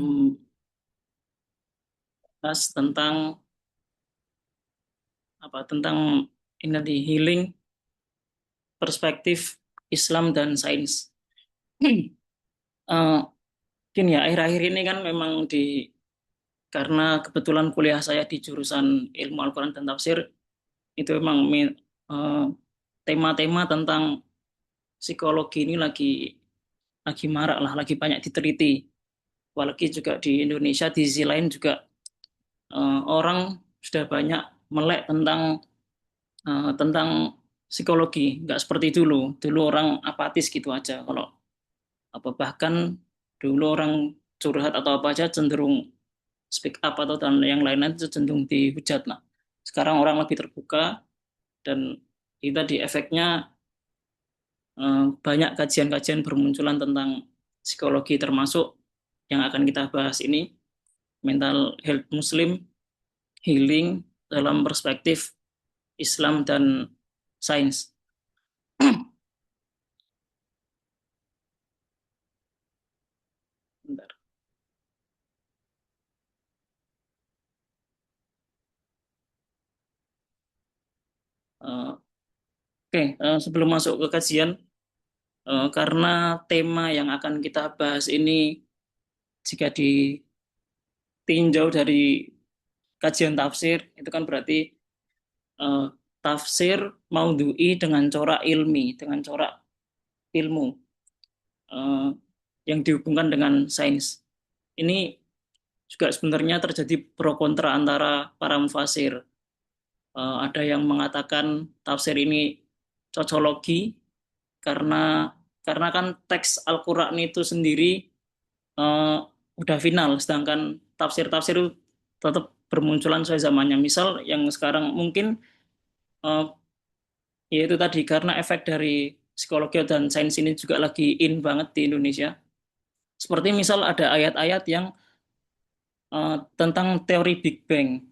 Hmm, bahas tentang tentang ini tadi healing, perspektif Islam dan sains. Eh, Mungkin ya akhir-akhir ini kan memang karena kebetulan kuliah saya di jurusan ilmu Al-Quran dan Tafsir, itu memang eh, tema-tema tentang psikologi ini lagi marak lah, lagi banyak diteliti. Apalagi juga di Indonesia, di sisi lain juga orang sudah banyak melek tentang psikologi. Nggak seperti dulu. Dulu orang apatis gitu aja. Kalau bahkan dulu orang curhat atau apa aja cenderung speak up atau dan yang lain-lain itu cenderung dihujat lah. Sekarang orang lebih terbuka dan kita di efeknya banyak kajian-kajian bermunculan tentang psikologi termasuk yang akan kita bahas ini mental health Muslim healing dalam perspektif Islam dan sains. Bentar. Oke, sebelum masuk ke kajian, karena tema yang akan kita bahas ini jika ditinjau dari kajian tafsir, itu kan berarti eh, tafsir maudhu'i dengan corak ilmi, dengan corak ilmu eh, yang dihubungkan dengan sains. Ini juga sebenarnya terjadi pro kontra antara para mufasir. Ada yang mengatakan tafsir ini cocologi karena kan teks Al-Qur'an itu sendiri eh, udah final, sedangkan tafsir-tafsir itu tetap bermunculan sesuai zamannya. Misal yang sekarang mungkin eh, yaitu tadi karena efek dari psikologi dan sains ini juga lagi in banget di Indonesia. Seperti misal ada ayat-ayat yang tentang teori Big Bang.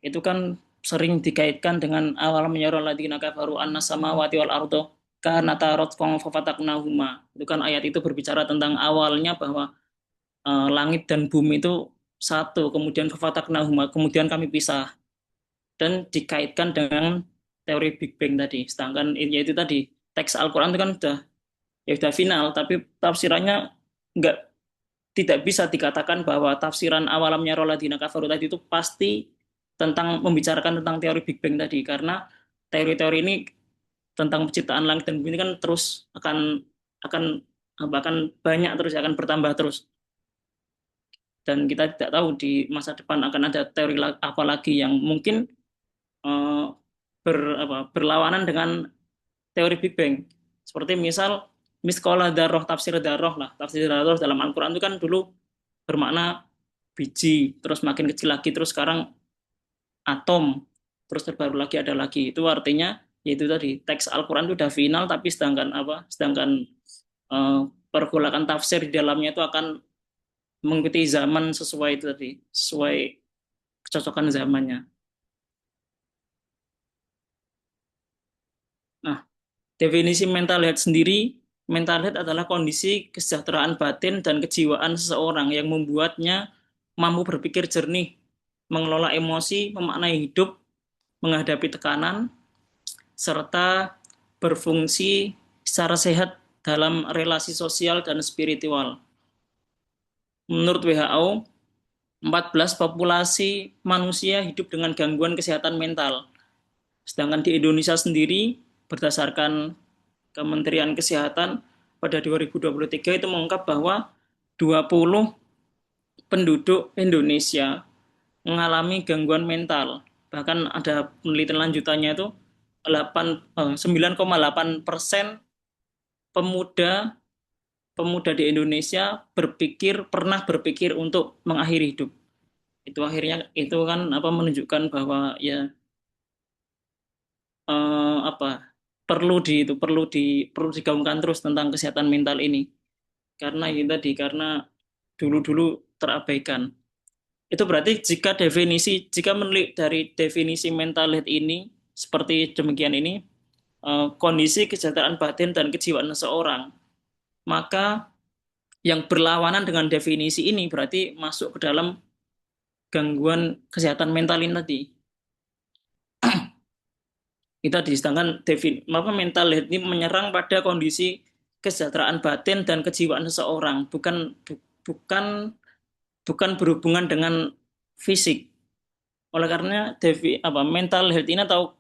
Itu kan sering dikaitkan dengan awal menyorol ladina kafaru anna samawati wal ardo kanata ratqan fafataknahuma. Itu kan ayat itu berbicara tentang awalnya bahwa langit dan bumi itu satu, kemudian fafataknahuma, kemudian kami pisah dan dikaitkan dengan teori Big Bang tadi. Sedangkan ya itu tadi teks Al-Qur'an itu kan udah final, tapi tafsirannya nggak tidak bisa dikatakan bahwa tafsiran awalamnya roladina kafaru tadi itu pasti tentang membicarakan tentang teori Big Bang tadi karena teori-teori ini tentang penciptaan langit dan bumi ini kan terus akan bahkan banyak terus akan bertambah terus dan kita tidak tahu di masa depan akan ada teori apa lagi yang mungkin eh, berlawanan dengan teori Big Bang. Seperti misal miskola darroh, tafsir darroh lah. Tafsir darroh dalam Al-Quran itu kan dulu bermakna biji, terus makin kecil lagi, terus sekarang atom, terus terbaru lagi ada lagi. Itu artinya yaitu tadi teks Al-Quran itu udah final, tapi sedangkan eh, pergolakan tafsir di dalamnya itu akan mengikuti zaman sesuai itu tadi, sesuai kecocokan zamannya. Nah, definisi mental health sendiri, mental health adalah kondisi kesejahteraan batin dan kejiwaan seseorang yang membuatnya mampu berpikir jernih, mengelola emosi, memaknai hidup, menghadapi tekanan, serta berfungsi secara sehat dalam relasi sosial dan spiritual. Menurut WHO, 14 populasi manusia hidup dengan gangguan kesehatan mental. Sedangkan di Indonesia sendiri, berdasarkan Kementerian Kesehatan pada 2023 itu mengungkap bahwa 20 penduduk Indonesia mengalami gangguan mental. Bahkan ada penelitian lanjutannya itu 9,8% pemuda pemuda di Indonesia pernah berpikir untuk mengakhiri hidup. Itu akhirnya itu kan menunjukkan bahwa ya eh, apa perlu digaungkan terus tentang kesehatan mental ini karena ini tadi karena dulu-dulu terabaikan. Itu berarti jika menilik dari definisi mental health ini seperti demikian ini kondisi kesejahteraan batin dan kejiwaan seseorang, maka yang berlawanan dengan definisi ini berarti masuk ke dalam gangguan kesehatan mental ini tadi. Kita sedangkan mental health ini menyerang pada kondisi kesejahteraan batin dan kejiwaan seseorang, bukan bukan berhubungan dengan fisik. Oleh karena mental health ini atau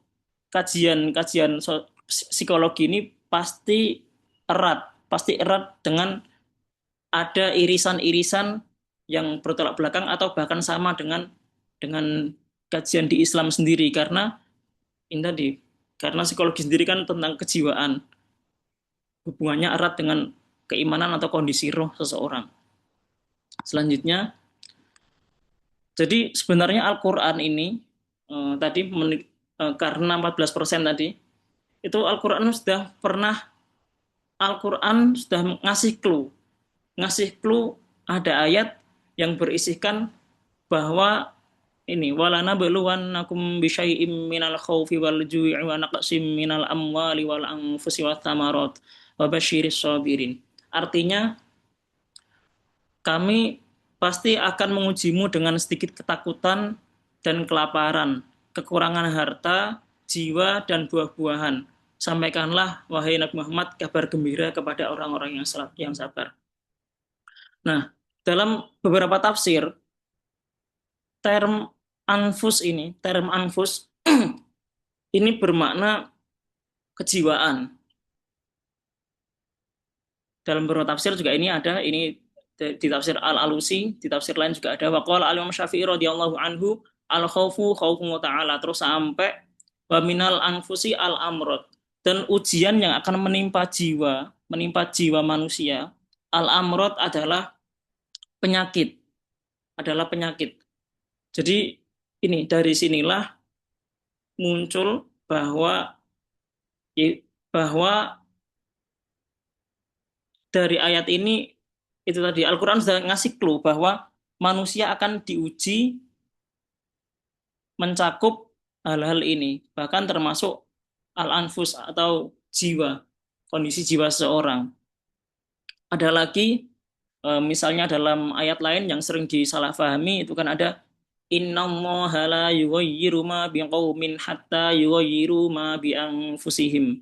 kajian-kajian psikologi ini pasti erat dengan ada irisan-irisan yang bertolak belakang atau bahkan sama dengan kajian di Islam sendiri, karena ini tadi, karena psikologi sendiri kan tentang kejiwaan, hubungannya erat dengan keimanan atau kondisi roh seseorang. Selanjutnya, jadi sebenarnya Al-Quran ini tadi karena 14% tadi, itu Al-Quran sudah ngasih clue ada ayat yang berisikan bahwa ini walana beluwannakum bisyai'im minal khaufi wal ju'i wa naqsim minal amwali wal anfusi wath thamarat wa basyiris sabirin. Artinya kami pasti akan mengujimu dengan sedikit ketakutan dan kelaparan, kekurangan harta, jiwa dan buah-buahan. Sampaikanlah wahai Nabi Muhammad kabar gembira kepada orang-orang yang sabar. Nah, dalam beberapa tafsir term anfus ini bermakna kejiwaan. Dalam beberapa tafsir juga ini ada, ini di tafsir Al-Alusi, di tafsir lain juga ada. Waqala al-Imam Syafi'i radhiyallahu anhu al-khaufu khaufu ta'ala, terus sampai wa minal anfusi al-amrad. Dan ujian yang akan menimpa jiwa manusia, al-amrad adalah penyakit, Jadi ini dari sinilah muncul bahwa dari ayat ini itu tadi Al-Quran sudah ngasih clue bahwa manusia akan diuji mencakup hal-hal ini, bahkan termasuk al-anfus atau jiwa, kondisi jiwa seseorang. Ada lagi misalnya dalam ayat lain yang sering disalahpahami itu kan ada innallaha la yughayyiru ma biqaumin hatta yughayyiru ma bi anfusihim.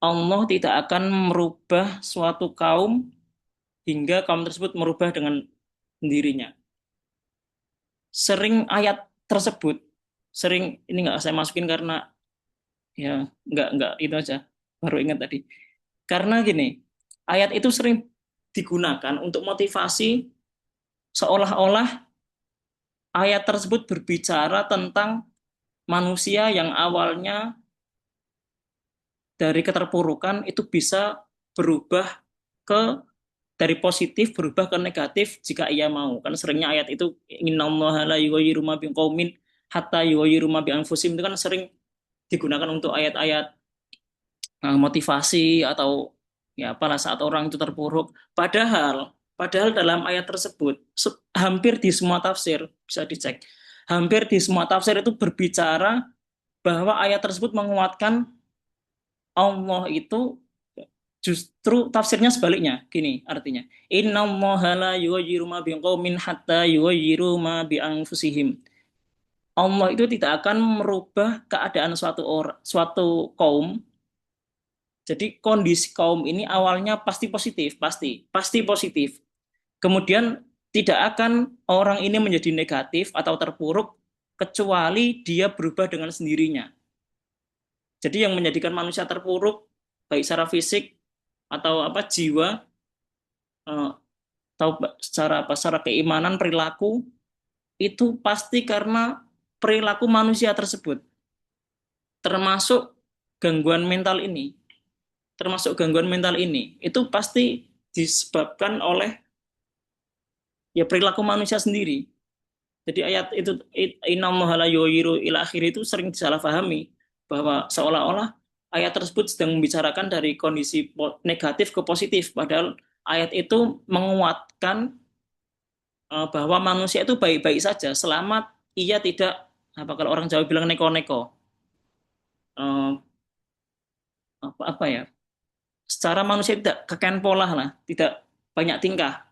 Allah tidak akan merubah suatu kaum hingga kaum tersebut merubah dengan sendirinya. Sering ayat tersebut, ini nggak saya masukin karena ya nggak itu aja, baru ingat tadi. Karena gini, ayat itu sering digunakan untuk motivasi seolah-olah ayat tersebut berbicara tentang manusia yang awalnya dari keterpurukan itu bisa berubah ke dari positif berubah ke negatif jika ia mau. Kan seringnya ayat itu innallaha la yughayyiru ma biqaumin hatta yughayyiru ma bi anfusihim itu kan sering digunakan untuk ayat-ayat motivasi atau ya apalah saat orang itu terpuruk. Padahal dalam ayat tersebut hampir di semua tafsir bisa dicek. Hampir di semua tafsir itu berbicara bahwa ayat tersebut menguatkan Allah itu justru tafsirnya sebaliknya. Gini artinya. Innallaha la yughayyiru ma biqaumin hatta yughayyiru ma bi anfusihim. Allah itu tidak akan merubah keadaan suatu kaum. Jadi kondisi kaum ini awalnya pasti positif, pasti positif. Kemudian tidak akan orang ini menjadi negatif atau terpuruk kecuali dia berubah dengan sendirinya. Jadi yang menjadikan manusia terpuruk baik secara fisik atau jiwa atau secara keimanan perilaku itu pasti karena perilaku manusia tersebut, termasuk gangguan mental ini. Itu pasti disebabkan oleh ya perilaku manusia sendiri. Jadi ayat itu innallaha la yughayyiru ila akhir itu sering disalahpahami bahwa seolah-olah ayat tersebut sedang membicarakan dari kondisi negatif ke positif, padahal ayat itu menguatkan bahwa manusia itu baik-baik saja selama ia tidak kalau orang Jawa bilang neko-neko, apa ya, secara manusia tidak kekeen pola lah, tidak banyak tingkah,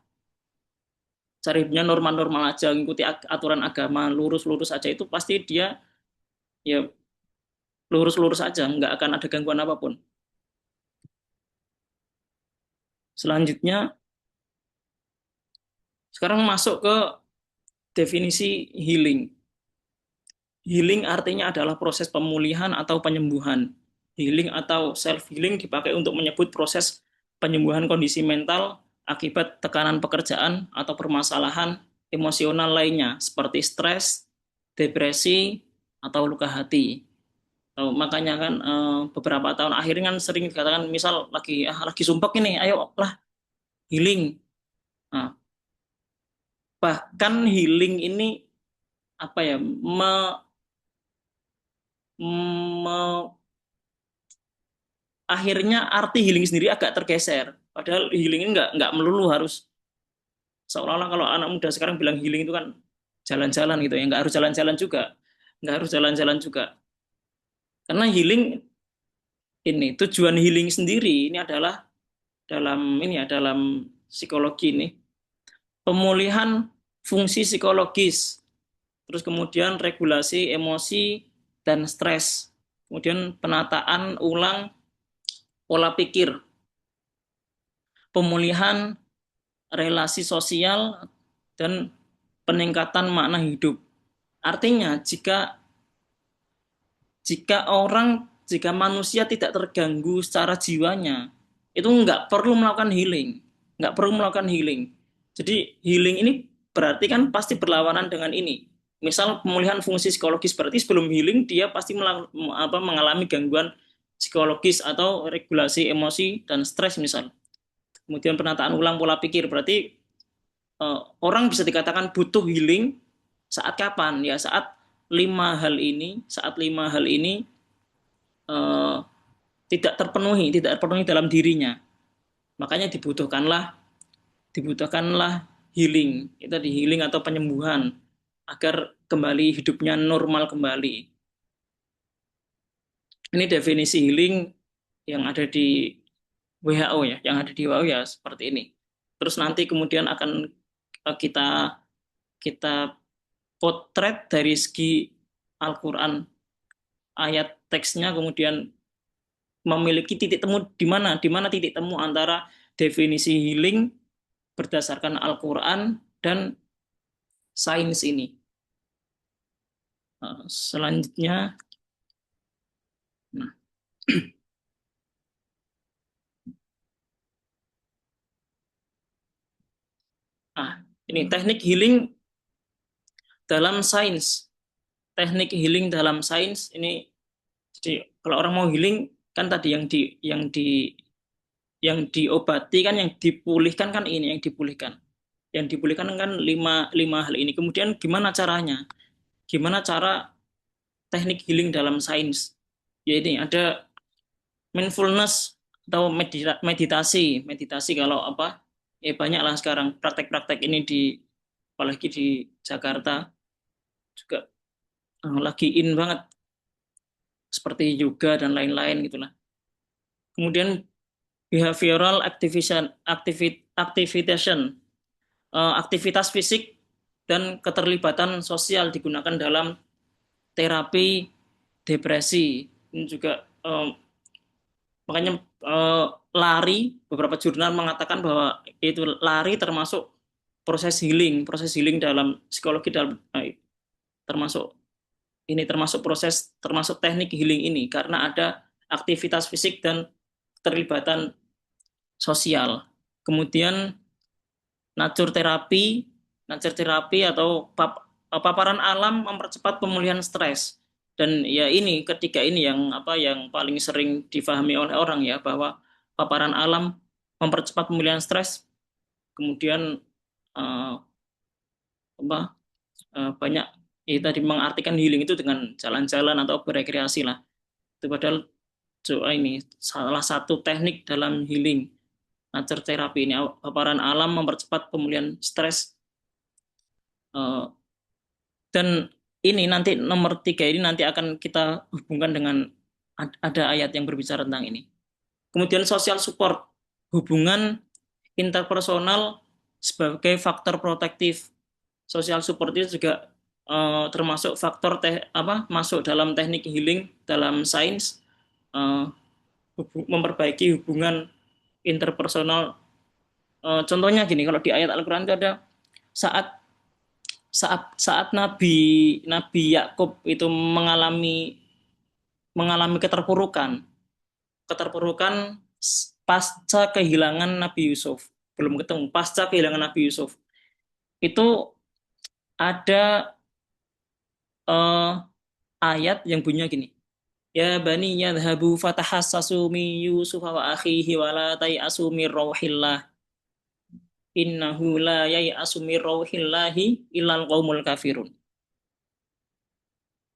cara hidupnya normal-normal aja, ngikuti aturan agama, lurus-lurus aja, itu pasti dia ya lurus-lurus aja, nggak akan ada gangguan apapun. Selanjutnya, sekarang masuk ke definisi healing. Healing artinya adalah proses pemulihan atau penyembuhan. Healing atau self-healing dipakai untuk menyebut proses penyembuhan kondisi mental akibat tekanan pekerjaan atau permasalahan emosional lainnya, seperti stres, depresi, atau luka hati. Makanya kan beberapa tahun akhir kan sering dikatakan, misal lagi sumpek ini, ayo lah healing. Nah, bahkan healing ini apa ya, me- akhirnya arti healing sendiri agak tergeser. Padahal healing ini nggak melulu harus, seolah-olah kalau anak muda sekarang bilang healing itu kan jalan-jalan gitu ya, nggak harus jalan-jalan juga, nggak harus jalan-jalan juga. Karena healing ini, tujuan healing sendiri ini adalah dalam psikologi ini pemulihan fungsi psikologis, terus kemudian regulasi emosi dan stres, kemudian penataan ulang pola pikir, pemulihan relasi sosial, dan peningkatan makna hidup. Artinya, jika manusia tidak terganggu secara jiwanya, itu nggak perlu melakukan healing, nggak perlu melakukan healing. Jadi healing ini berarti kan pasti berlawanan dengan ini. Misal pemulihan fungsi psikologis, berarti sebelum healing dia pasti mengalami gangguan psikologis atau regulasi emosi dan stres misal. Kemudian penataan ulang pola pikir, berarti orang bisa dikatakan butuh healing saat kapan? Ya saat lima hal ini eh, tidak terpenuhi dalam dirinya. Makanya dibutuhkanlah healing. Itu di healing atau penyembuhan agar kembali hidupnya normal kembali. Ini definisi healing yang ada di WHO ya, yang ada di WHO ya seperti ini. Terus nanti kemudian akan kita kita potret dari segi Al-Quran, ayat teksnya, kemudian memiliki titik temu di mana titik temu antara definisi healing berdasarkan Al-Quran dan sains ini. Selanjutnya, nah, ini teknik healing dalam sains. Teknik healing dalam sains ini, jadi kalau orang mau healing kan tadi yang diobati kan, yang dipulihkan kan ini, yang dipulihkan kan lima lima hal ini. Kemudian gimana caranya? Gimana cara teknik healing dalam sains? Ya ini ada mindfulness atau meditasi. Meditasi kalau apa? Ya banyak lah sekarang praktek-praktek ini apalagi di Jakarta juga lagi in banget, seperti yoga dan lain-lain gitulah. Kemudian behavioral activation, aktivitas fisik dan keterlibatan sosial digunakan dalam terapi depresi. Ini juga makanya lari, beberapa jurnal mengatakan bahwa itu lari termasuk proses healing dalam psikologi, termasuk termasuk teknik healing ini karena ada aktivitas fisik dan keterlibatan sosial. Kemudian nature terapi, atau paparan alam mempercepat pemulihan stres. Dan ya ini ketiga ini yang paling sering difahami oleh orang ya, bahwa paparan alam mempercepat pemulihan stres. Kemudian eh, banyak tadi mengartikan healing itu dengan jalan-jalan atau berekreasi lah. Itu padahal ini salah satu teknik dalam healing, nature therapy ini, paparan alam mempercepat pemulihan stres. Eh, dan ini nanti nomor 3 ini nanti akan kita hubungkan dengan ada ayat yang berbicara tentang ini. Kemudian social support, hubungan interpersonal sebagai faktor protektif. Social support itu juga termasuk faktor masuk dalam teknik healing dalam sains, eh, memperbaiki hubungan interpersonal. Contohnya gini, kalau di ayat Al-Qur'an itu ada saat saat saat Nabi Nabi Yakub itu mengalami mengalami keterpurukan pasca kehilangan Nabi Yusuf, belum ketemu, pasca kehilangan Nabi Yusuf itu ada eh, ayat yang bunyinya gini, ya bani yadhabu fatahassasu min Yusuf wa akhihi wa la tay'asu mir rauhillah innahu la yai'asu mir rauhillahi illal qaumul kafirun.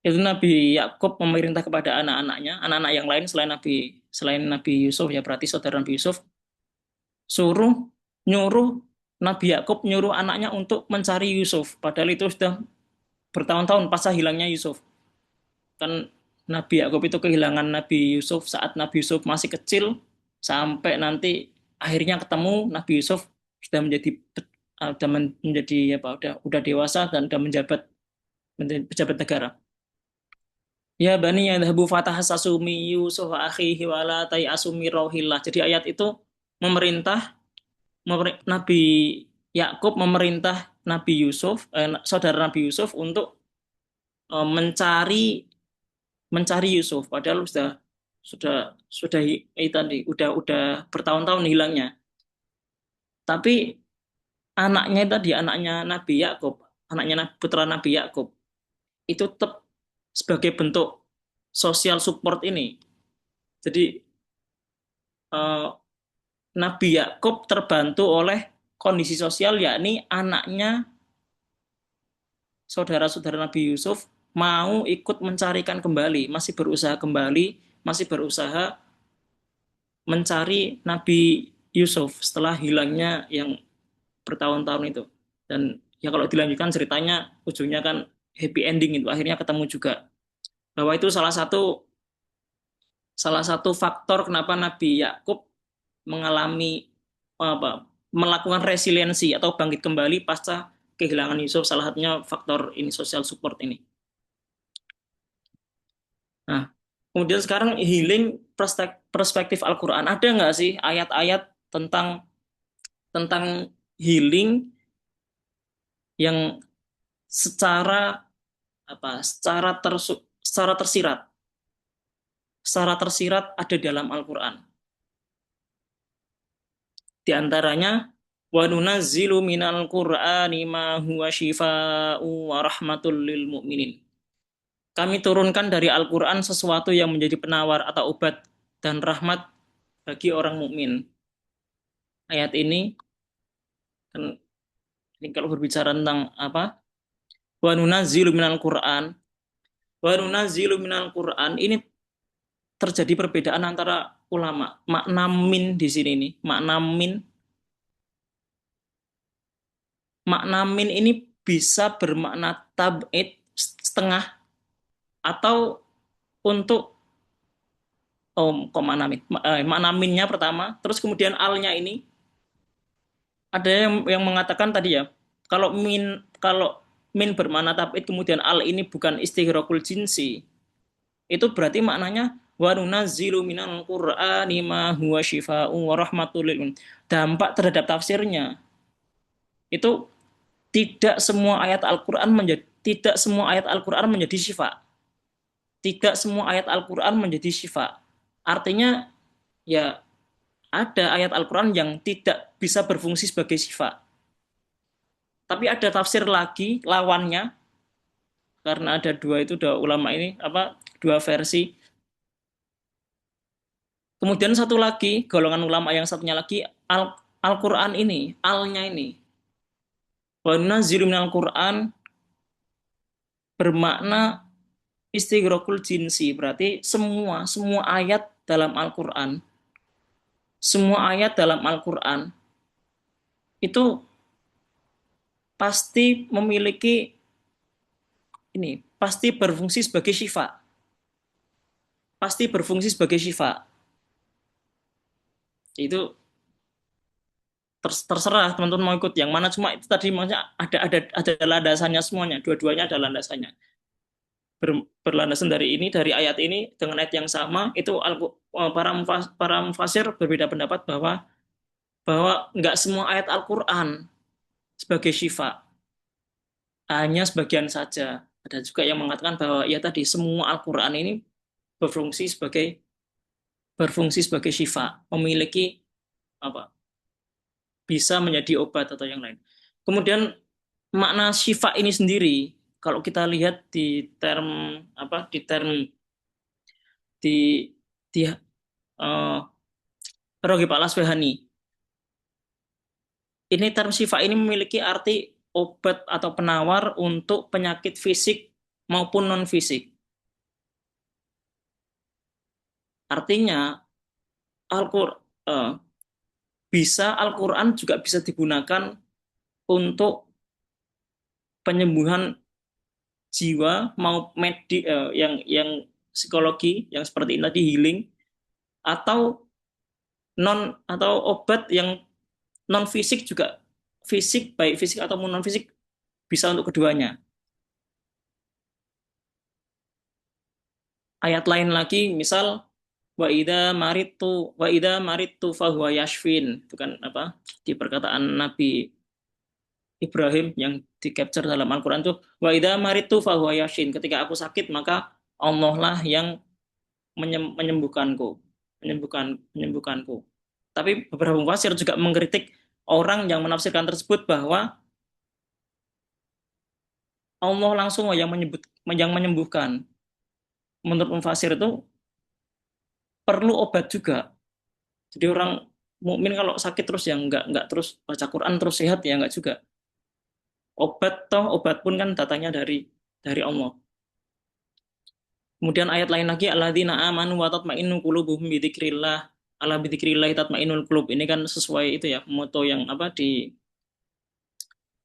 Itu Nabi Yakub memerintah kepada anak-anaknya, anak-anak yang lain selain Nabi Yusuf, ya berarti saudara Nabi Yusuf, suruh nyuruh Nabi Yakub nyuruh anaknya untuk mencari Yusuf, padahal itu sudah bertahun-tahun pasca hilangnya Yusuf. Kan Nabi Yakub itu kehilangan Nabi Yusuf saat Nabi Yusuf masih kecil, sampai nanti akhirnya ketemu Nabi Yusuf sudah menjadi apa, udah dewasa dan sudah menjadi pejabat negara. Ya bani yadhabu fatahassasu min Yusuf wa akhihi wa la tay'asu mir rauhillah. Jadi ayat itu memerintah, Nabi Yakub memerintah Nabi Yusuf, saudara Nabi Yusuf untuk mencari mencari Yusuf, padahal sudah tadi udah bertahun-tahun hilangnya. Tapi anaknya tadi, anaknya Nabi Yakub, putra Nabi Yakub itu tetap sebagai bentuk sosial support ini. Jadi eh, Nabi Yakub terbantu oleh kondisi sosial, yakni anaknya saudara-saudara Nabi Yusuf mau ikut mencarikan kembali, masih berusaha mencari Nabi Yusuf setelah hilangnya yang bertahun-tahun itu. Dan ya kalau dilanjutkan ceritanya ujungnya kan happy ending, itu akhirnya ketemu juga. Bahwa itu salah satu faktor kenapa Nabi Yakub mengalami melakukan resiliensi atau bangkit kembali pasca kehilangan Yusuf, salah satunya faktor ini, social support ini. Nah, kemudian sekarang healing perspektif Al-Quran. Ada nggak sih ayat-ayat tentang tentang healing yang secara secara tersirat ada dalam Al-Quran. Di antaranya, wa nunazzilu minal Qur'ani ma huwa shifaa'u wa rahmatul lil mu'minin. Kami turunkan dari Al-Quran sesuatu yang menjadi penawar atau obat dan rahmat bagi orang mukmin. Ayat ini kan, ini kalau berbicara tentang apa? Wa nunazzilu minal Qur'an. Wa nunazzilu minal Qur'an ini terjadi perbedaan antara ulama. Makna min di sini nih, makna min ini bisa bermakna tab'id setengah, atau untuk kok makna minnya pertama, terus kemudian alnya ini ada yang mengatakan tadi ya, kalau min bermakna tab'id kemudian al ini bukan istighraqul jinsi, itu berarti maknanya wa nunazzilu minal qur'ani ma huwa syifaa'un wa rahmatul lil mu'minin. Dampak terhadap tafsirnya itu tidak semua ayat Al-Qur'an menjadi syifa. Tidak semua ayat Al-Qur'an menjadi syifa. Artinya ya ada ayat Al-Qur'an yang tidak bisa berfungsi sebagai syifa. Tapi ada tafsir lagi lawannya, karena ada dua ulama ini dua versi. Kemudian satu lagi, golongan ulama yang satunya lagi, Al-Quran ini, alnya ini. Wa nunazzilu minal Quran bermakna istighraqul jinsi, berarti semua ayat dalam Al-Quran, itu pasti memiliki pasti berfungsi sebagai syifa. Pasti berfungsi sebagai syifa. Itu terserah teman-teman mau ikut yang mana, cuma itu tadi maksudnya ada landasannya semuanya, dua-duanya ada landasannya. Berlandasan dari ini, dari ayat ini dengan ayat yang sama itu para mufasir berbeda pendapat bahwa nggak semua ayat Al-Qur'an sebagai syifa, hanya sebagian saja. Ada juga yang mengatakan bahwa ya tadi semua Al-Qur'an ini berfungsi sebagai syifa, memiliki apa? Bisa menjadi obat atau yang lain. Kemudian makna syifa ini sendiri kalau kita lihat di term di di uh, Rogi Pak Laswehani, ini term syifa ini memiliki arti obat atau penawar untuk penyakit fisik maupun non fisik. Artinya Al-Qur'an Al-Qur'an juga bisa digunakan untuk penyembuhan jiwa mau yang psikologi yang seperti ini tadi, healing, atau obat yang non fisik juga, fisik baik fisik ataupun non fisik bisa untuk keduanya. Ayat lain lagi misal wa idza maritu fahuwa yashfin, itu kan apa di perkataan Nabi Ibrahim yang di capture dalam Al-Qur'an tuh, wa idza maritu fahuwa yashfin, ketika aku sakit maka Allah lah yang menyembuhkanku, menyembuhkanku. Tapi beberapa mufassir juga mengkritik orang yang menafsirkan tersebut bahwa Allah langsung yang menyembuhkan. Menurut mufassir itu perlu obat juga. Jadi orang mukmin kalau sakit terus yang enggak terus baca Quran terus sehat ya enggak juga. Obat pun kan datangnya dari Allah. Kemudian ayat lain lagi, alladzina amanu wa tatma'innu qulubuhum bi dzikrillah, ala bi dzikrillah tatma'innul qulub. Ini kan sesuai itu ya, moto yang apa di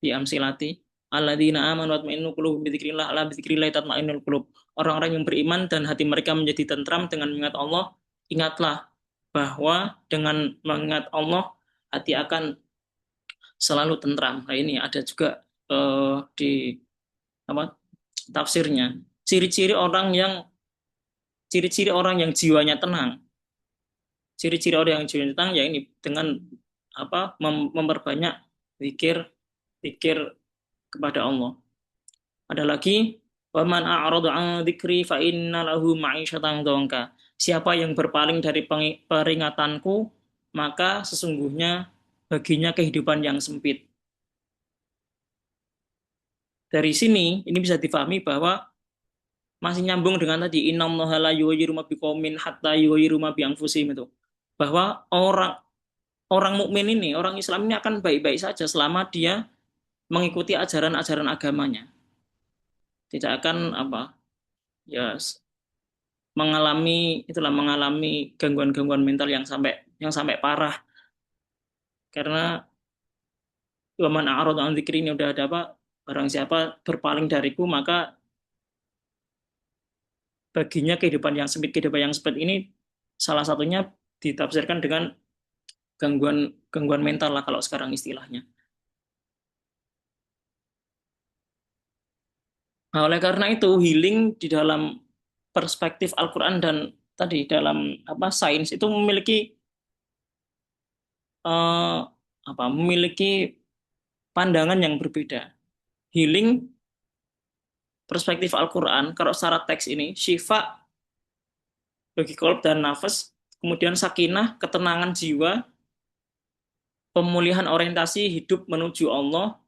Amsilati. Alladzina amanu wa tatma'innu qulubuhum bi dzikrillah, ala bi dzikrillah tatma'innul qulub. Orang-orang yang beriman dan hati mereka menjadi tentram dengan mengingat Allah, ingatlah bahwa dengan mengingat Allah hati akan selalu tentram. Nah, ini ada juga di apa tafsirnya. Ciri-ciri orang yang jiwanya tenang. Ciri-ciri orang yang jiwanya tenang ya ini dengan memperbanyak zikir zikir kepada Allah. Ada lagi, waman a'radu an dzikri fa inna lahu ma'isyatan dhanka. Siapa yang berpaling dari peringatanku, maka sesungguhnya baginya kehidupan yang sempit. Dari sini ini bisa difahami bahwa masih nyambung dengan tadi innallaha la yughayyiru ma biqaumin hatta yughayyiru ma bi anfusihim, itu. Bahwa orang mukmin ini, orang Islam ini akan baik-baik saja selama dia mengikuti ajaran-ajaran agamanya. Tidak akan ya mengalami gangguan-gangguan mental yang sampai parah. Karena waman a'rada an dzikri ini udah ada barang siapa berpaling dariku maka baginya kehidupan yang sempit. Kehidupan yang sempit ini salah satunya ditafsirkan dengan gangguan mental lah kalau sekarang istilahnya. Nah, oleh karena itu healing di dalam perspektif Al-Qur'an dan tadi dalam sains itu eh, memiliki pandangan yang berbeda. Healing perspektif Al-Qur'an kalau secara teks ini syifa bagi kolb dan nafas, kemudian sakinah ketenangan jiwa, pemulihan orientasi hidup menuju Allah,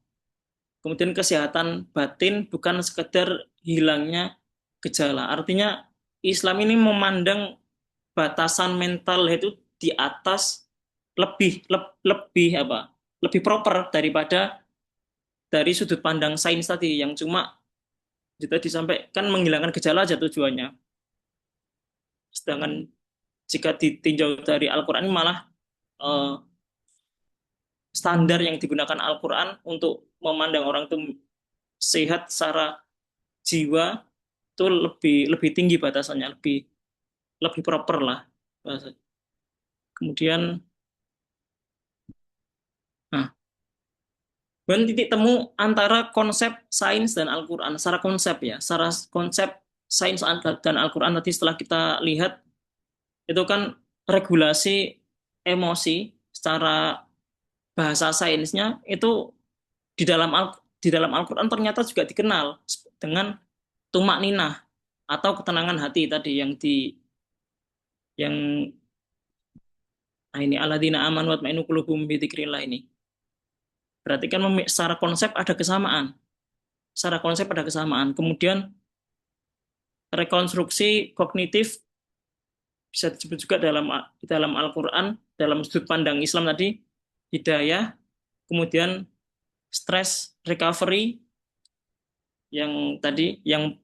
kemudian kesehatan batin, bukan sekedar hilangnya gejala. Artinya Islam ini memandang batasan mental itu di atas, lebih proper daripada dari sudut pandang sains tadi yang cuma kita disampaikan menghilangkan gejala aja tujuannya. Sedangkan jika ditinjau dari Al-Qur'an malah standar yang digunakan Al-Qur'an untuk memandang orang itu sehat secara jiwa itu lebih tinggi batasannya, lebih proper lah. Kemudian Nah, dan titik temu antara konsep sains dan Al-Quran secara konsep ya, secara konsep sains dan Al-Quran tadi setelah kita lihat itu kan regulasi emosi secara bahasa sainsnya itu di dalam di dalam Al-Quran ternyata juga dikenal dengan tumak ninah atau ketenangan hati tadi yang ini alladzina amanu wa tatma'innu qulubuhum bi dzikrillah ini. Berarti kan secara konsep ada kesamaan. Secara konsep ada kesamaan. Kemudian rekonstruksi kognitif bisa disebut juga di dalam Al-Quran, dalam sudut pandang Islam tadi, hidayah, kemudian stress recovery yang tadi yang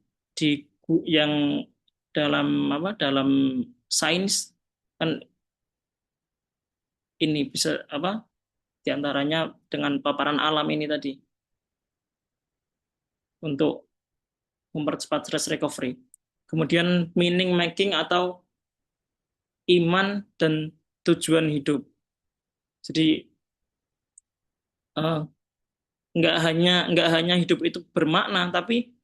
dalam dalam sains kan ini bisa diantaranya dengan paparan alam ini tadi untuk mempercepat stress recovery. Kemudian meaning making atau iman dan tujuan hidup. Jadi uh, nggak hanya hidup itu bermakna, tapi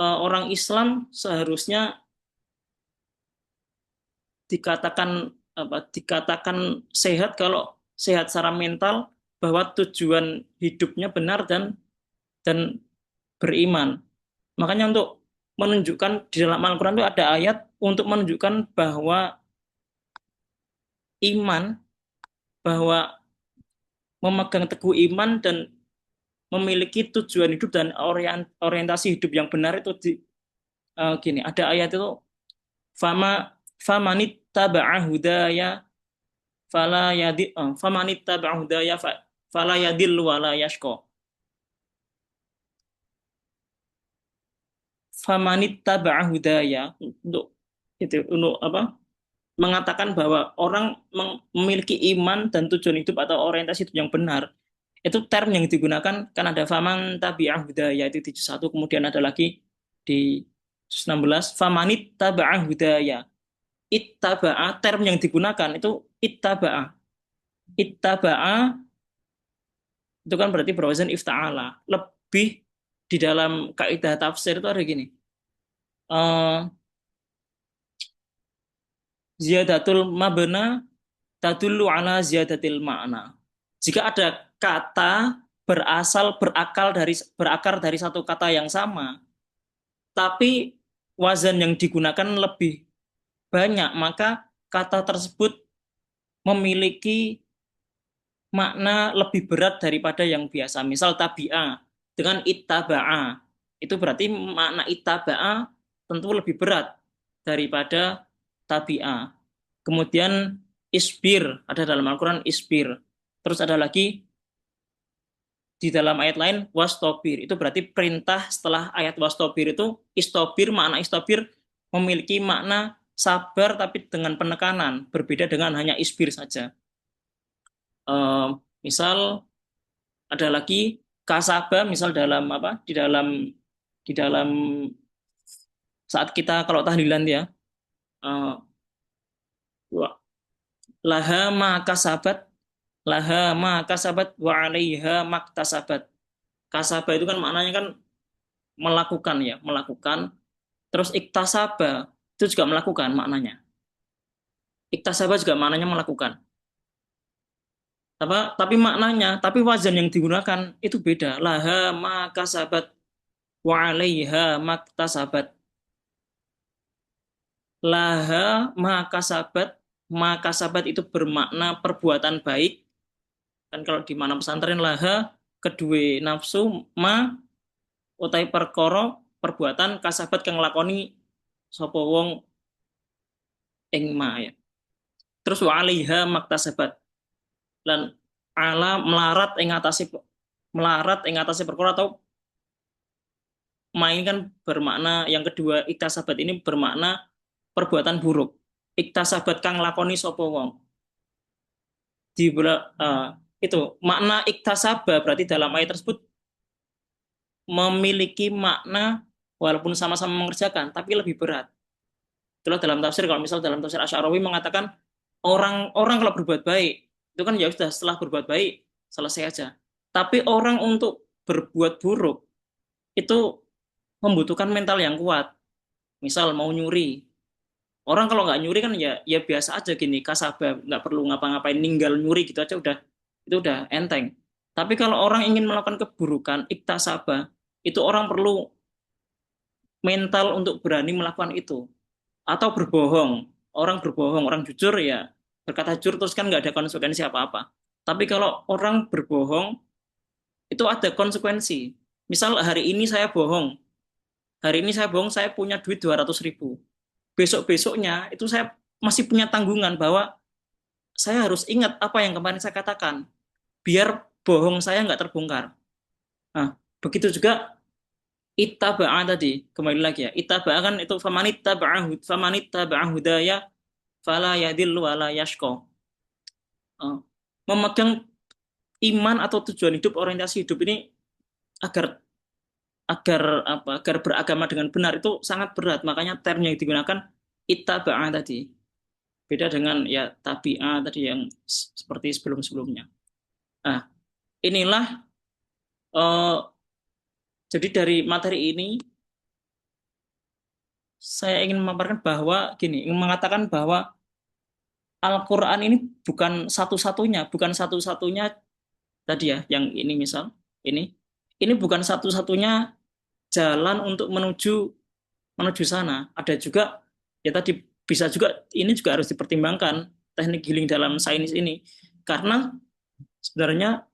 orang Islam seharusnya dikatakan sehat kalau sehat secara mental, bahwa tujuan hidupnya benar dan beriman. Makanya untuk menunjukkan di dalam Al-Quran itu ada ayat untuk menunjukkan bahwa iman, bahwa memegang teguh iman dan memiliki tujuan hidup dan orientasi hidup yang benar itu gini, ada ayat itu famanit taba'a hudaya famanit taba'a hudaya fala yadillu wala yashqa. Famanit taba'a hudaya, untuk itu untuk mengatakan bahwa orang memiliki iman dan tujuan hidup atau orientasi hidup yang benar. Itu term yang digunakan kan ada faman tabi'ah hudaya itu di juz 1, kemudian ada lagi di juz 16 famanit taba'ah hudaya. Ittaba'a, term yang digunakan itu ittaba'a. Ittaba'a itu kan berarti berwazan ifta'ala. Lebih di dalam kaidah tafsir itu ada gini. Ziyadatul mabna tadullu ala ziyadatil makna. Jika ada kata berakar dari satu kata yang sama, tapi wazan yang digunakan lebih banyak, maka kata tersebut memiliki makna lebih berat daripada yang biasa. Misal tabi'a dengan ittaba'a, itu berarti makna ittaba'a tentu lebih berat daripada tabi'a. Kemudian isbir, ada dalam Al-Quran isbir. Terus ada lagi di dalam ayat lain wastobir, itu berarti perintah setelah ayat wastobir itu istobir, makna istobir memiliki makna sabar tapi dengan penekanan, berbeda dengan hanya isbir saja. Misal ada lagi kasaba, misal dalam di dalam saat kita kalau tahlilan ya, uh, laha ma kasabat wa 'alaiha maktasabat. Kasaba itu kan maknanya kan melakukan ya, melakukan. Terus iktasaba itu juga melakukan maknanya. Iktasaba juga maknanya melakukan. Tapi wazan yang digunakan itu beda. Laha ma kasabat wa 'alaiha maktasabat. Laha ma kasabat itu bermakna perbuatan baik. Kan kalau di mana pesantren laha kedua nafsu, ma utai perkara perbuatan kasabat kang nglakoni sapa wong ing ma ya. Terus wa 'alaiha maktasabat, lan ala melarat ing atase perkara, atau ma ini kan bermakna yang kedua, iktasabat ini bermakna perbuatan buruk. Iktasabat kang lakoni sapa wong. Itu makna iktasaba berarti dalam ayat tersebut memiliki makna walaupun sama-sama mengerjakan tapi lebih berat. Itulah dalam tafsir, kalau misal dalam tafsir Asy'arawi mengatakan orang kalau berbuat baik Itu kan ya sudah, setelah berbuat baik selesai aja. Tapi orang untuk berbuat buruk itu membutuhkan mental yang kuat. Misal mau nyuri, orang kalau nggak nyuri kan ya ya biasa aja gini, kasabah, nggak perlu ngapa-ngapain, ninggal nyuri gitu aja udah, itu udah enteng. Tapi kalau orang ingin melakukan keburukan, iktasabah, itu orang perlu mental untuk berani melakukan itu. Atau berbohong, orang berbohong, orang jujur ya berkata jujur terus kan nggak ada konsekuensi apa-apa. Tapi kalau orang berbohong itu ada konsekuensi. Misal hari ini saya bohong, saya punya duit 200.000. Besok-besoknya itu saya masih punya tanggungan bahwa saya harus ingat apa yang kemarin saya katakan, biar bohong saya nggak terbongkar. Nah, begitu juga ittaba'a tadi, kembali lagi ya, ittaba'a kan itu famanittaba'a hudaya fala yadillu wala yashqa. Memegang iman atau tujuan hidup, orientasi hidup ini agar agar agar beragama dengan benar itu sangat berat. Makanya term yang digunakan ittaba'a tadi. Beda dengan ya tabi'ah tadi yang seperti sebelum-sebelumnya. Nah, inilah eh, jadi dari materi ini saya ingin memaparkan bahwa gini, ingin mengatakan bahwa Al-Qur'an ini bukan satu-satunya tadi ya, yang ini misal ini bukan satu-satunya jalan untuk menuju menuju sana. Ada juga ya tadi, bisa juga ini juga harus dipertimbangkan teknik healing dalam sains ini, karena sebenarnya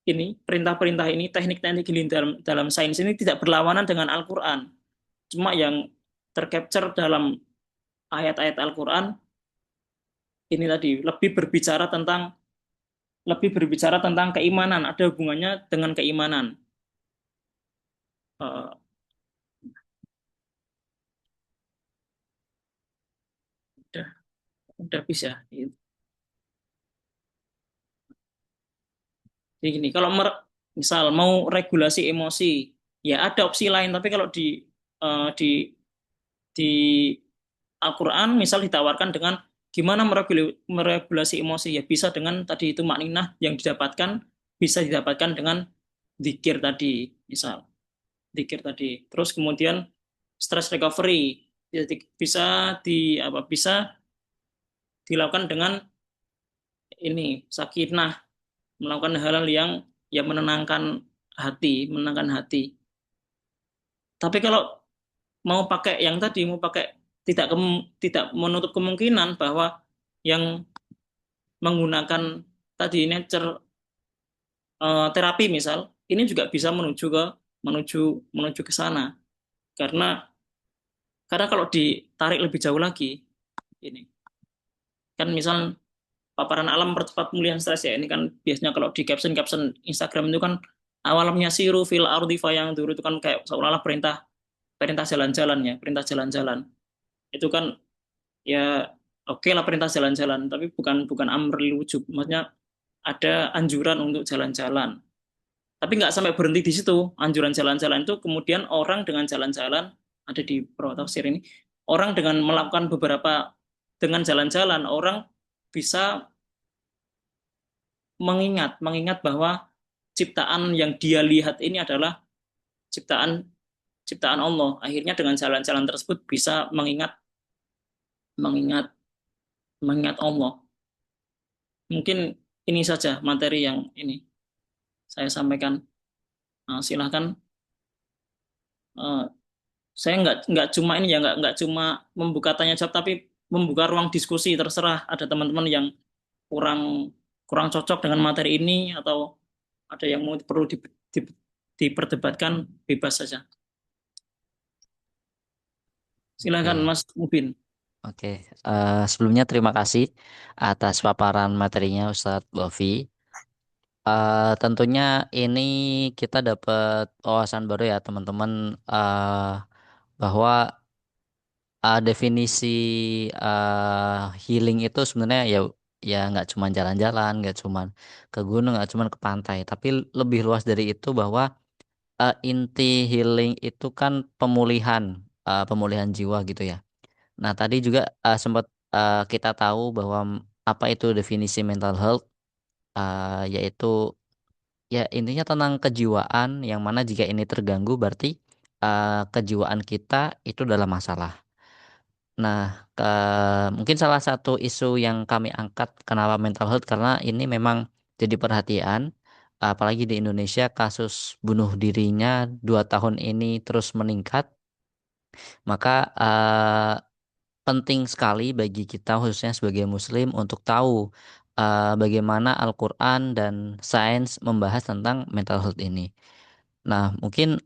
ini perintah-perintah ini, teknik-teknik healing dalam dalam sains ini tidak berlawanan dengan Al-Qur'an. Cuma yang tercapture dalam ayat-ayat Al-Qur'an ini tadi lebih berbicara tentang keimanan, ada hubungannya dengan keimanan. Uh, udah udah bisa. Jadi gini, kalau misal mau regulasi emosi, ya ada opsi lain. Tapi kalau di Al-Quran misal ditawarkan dengan gimana meregulasi emosi, ya bisa dengan tadi itu makninah yang didapatkan, bisa didapatkan dengan zikir tadi, misal zikir tadi. Terus kemudian stress recovery, jadi bisa bisa dilakukan dengan ini sakinah, melakukan hal-hal yang menenangkan hati. Tapi kalau mau pakai yang tadi, mau pakai tidak menutup kemungkinan bahwa yang menggunakan tadi nature terapi misal, ini juga bisa menuju menuju ke sana. Karena kalau ditarik lebih jauh lagi, ini kan misal paparan alam percepat pemulihan stres ya, ini kan biasanya kalau di caption caption Instagram itu kan awalamnya siru fil ardi fayang dulu, itu kan kayak seolah-olah perintah perintah jalan-jalan ya, perintah jalan-jalan. Itu kan ya oke lah perintah jalan-jalan, tapi bukan bukan amr lil wujub. Maksudnya ada anjuran untuk jalan-jalan. Tapi nggak sampai berhenti di situ. Anjuran jalan-jalan itu kemudian orang dengan jalan-jalan, ada di beberapa tafsir ini, orang dengan melakukan beberapa dengan jalan-jalan, orang bisa mengingat mengingat bahwa ciptaan yang dia lihat ini adalah ciptaan ciptaan Allah. Akhirnya dengan jalan-jalan tersebut bisa mengingat mengingat mengingat Allah. Mungkin ini saja materi yang ini saya sampaikan. Silahkan. Eh, saya nggak cuma ini ya, nggak cuma membuka tanya jawab, tapi membuka ruang diskusi. Terserah ada teman-teman yang kurang kurang cocok dengan materi ini, atau ada yang mau perlu di, diperdebatkan, bebas saja. Silakan Oke, Mas Mubin. oke. Sebelumnya terima kasih atas paparan materinya Ustadz Lofi. Tentunya ini kita dapat wawasan baru ya teman-teman, bahwa definisi healing itu sebenarnya ya ya nggak cuma jalan-jalan, nggak cuma ke gunung, nggak cuma ke pantai, tapi lebih luas dari itu bahwa inti healing itu kan pemulihan, pemulihan jiwa gitu ya. Nah, tadi juga sempat kita tahu bahwa apa itu definisi mental health. yaitu ya intinya tentang kejiwaan yang mana jika ini terganggu berarti kejiwaan kita itu dalam masalah. Nah, mungkin salah satu isu yang kami angkat kenapa mental health karena ini memang jadi perhatian, apalagi di Indonesia kasus bunuh dirinya 2 tahun ini terus meningkat, maka penting sekali bagi kita khususnya sebagai Muslim untuk tahu bagaimana Al-Quran dan sains membahas tentang mental health ini. Nah, mungkin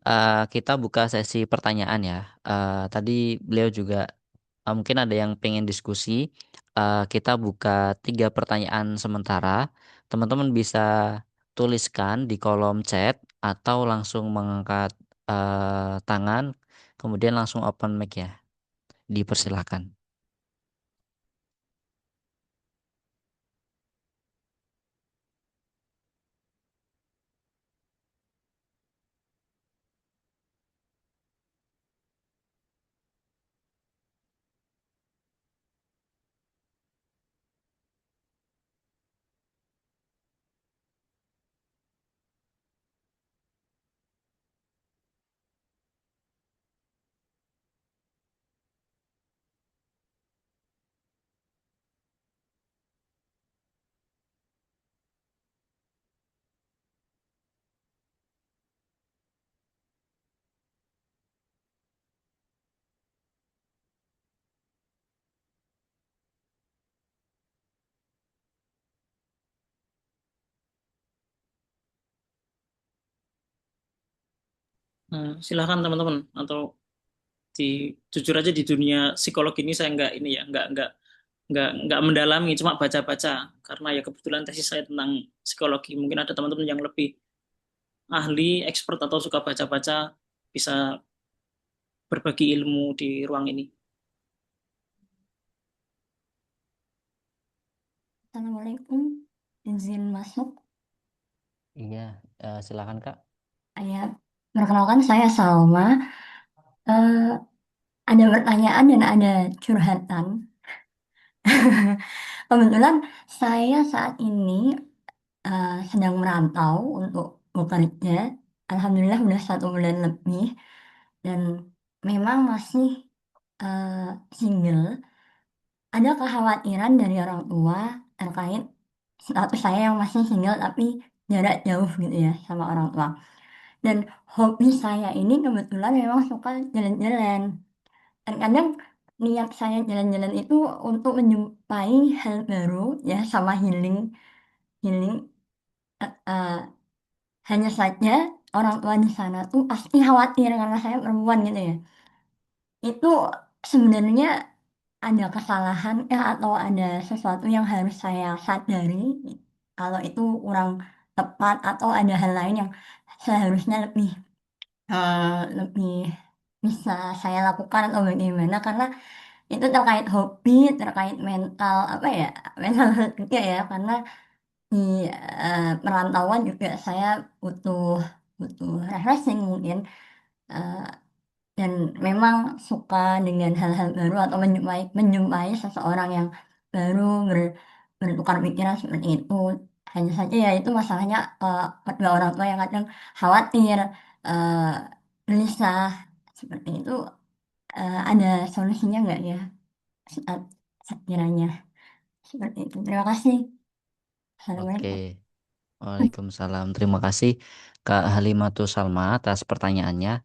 kita buka sesi pertanyaan ya. Tadi beliau juga mungkin ada yang pengen diskusi. Kita buka 3 pertanyaan sementara. Teman-teman bisa tuliskan di kolom chat atau langsung mengangkat tangan, kemudian langsung open mic ya. Dipersilakan. Nah, silakan teman-teman atau di jujur aja di dunia psikologi ini saya nggak ini ya nggak mendalami cuma baca-baca karena ya kebetulan tesis saya tentang psikologi mungkin ada teman-teman yang lebih ahli expert atau suka baca-baca bisa berbagi ilmu di ruang ini. Assalamualaikum, izin masuk. Iya, silakan Kak. Ayat, perkenalkan saya Salma. Eh, ada pertanyaan dan ada curhatan. Kebetulan saya saat ini sedang merantau untuk bekerja. Alhamdulillah sudah 1 bulan lebih dan memang masih single. Ada kekhawatiran dari orang tua terkait status saya yang masih single tapi jarak jauh gitu ya sama orang tua. Dan hobi saya ini kebetulan memang suka jalan-jalan. Terkadang niat saya jalan-jalan itu untuk menjumpai hal baru ya sama healing. Healing eh, eh, hanya saja orang tua di sana tuh pasti khawatir karena saya perempuan gitu ya. Itu sebenarnya ada kesalahan ya atau ada sesuatu yang harus saya sadari kalau itu kurang tepat atau ada hal lain yang seharusnya lebih bisa saya lakukan atau bagaimana karena itu terkait hobi, terkait mental apa ya, mental health juga ya karena di perantauan juga saya butuh butuh refreshing mungkin eh, dan memang suka dengan hal-hal baru atau menjumpai seseorang yang baru bertukar pikiran seperti itu. Hanya saja ya itu masalahnya kedua orang tua yang kadang khawatir, eh, gelisah seperti itu. Ada solusinya nggak ya saat sekiranya seperti itu. Terima kasih. Oke, Assalamualaikum. Waalaikumsalam. Terima kasih Kak Halimatus Salma atas pertanyaannya.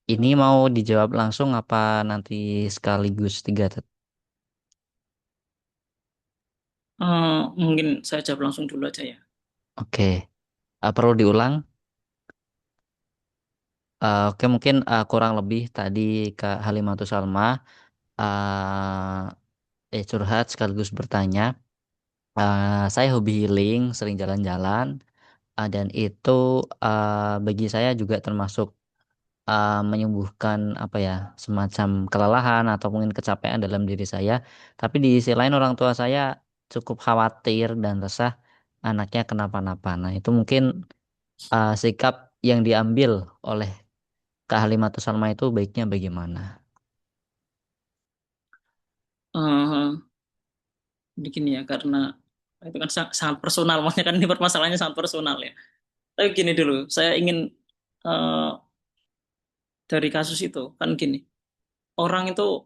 Ini mau dijawab langsung apa nanti sekaligus tiga? Mungkin saya jawab langsung dulu aja ya. Oke, perlu diulang? Oke, mungkin kurang lebih tadi Kak Halimatus Salma curhat sekaligus bertanya. Saya hobi healing, sering jalan-jalan, dan itu bagi saya juga termasuk menyembuhkan apa ya semacam kelelahan atau mungkin kecapean dalam diri saya. Tapi di sisi lain orang tua saya cukup khawatir dan resah anaknya kenapa-napa. Nah, itu mungkin sikap yang diambil oleh Kak Halimatus Salma itu baiknya bagaimana? Eh, Begini ya karena Itu kan sangat personal, makanya kan ini permasalahannya sangat personal ya. Tapi gini dulu, saya ingin eh, dari kasus itu kan gini, orang itu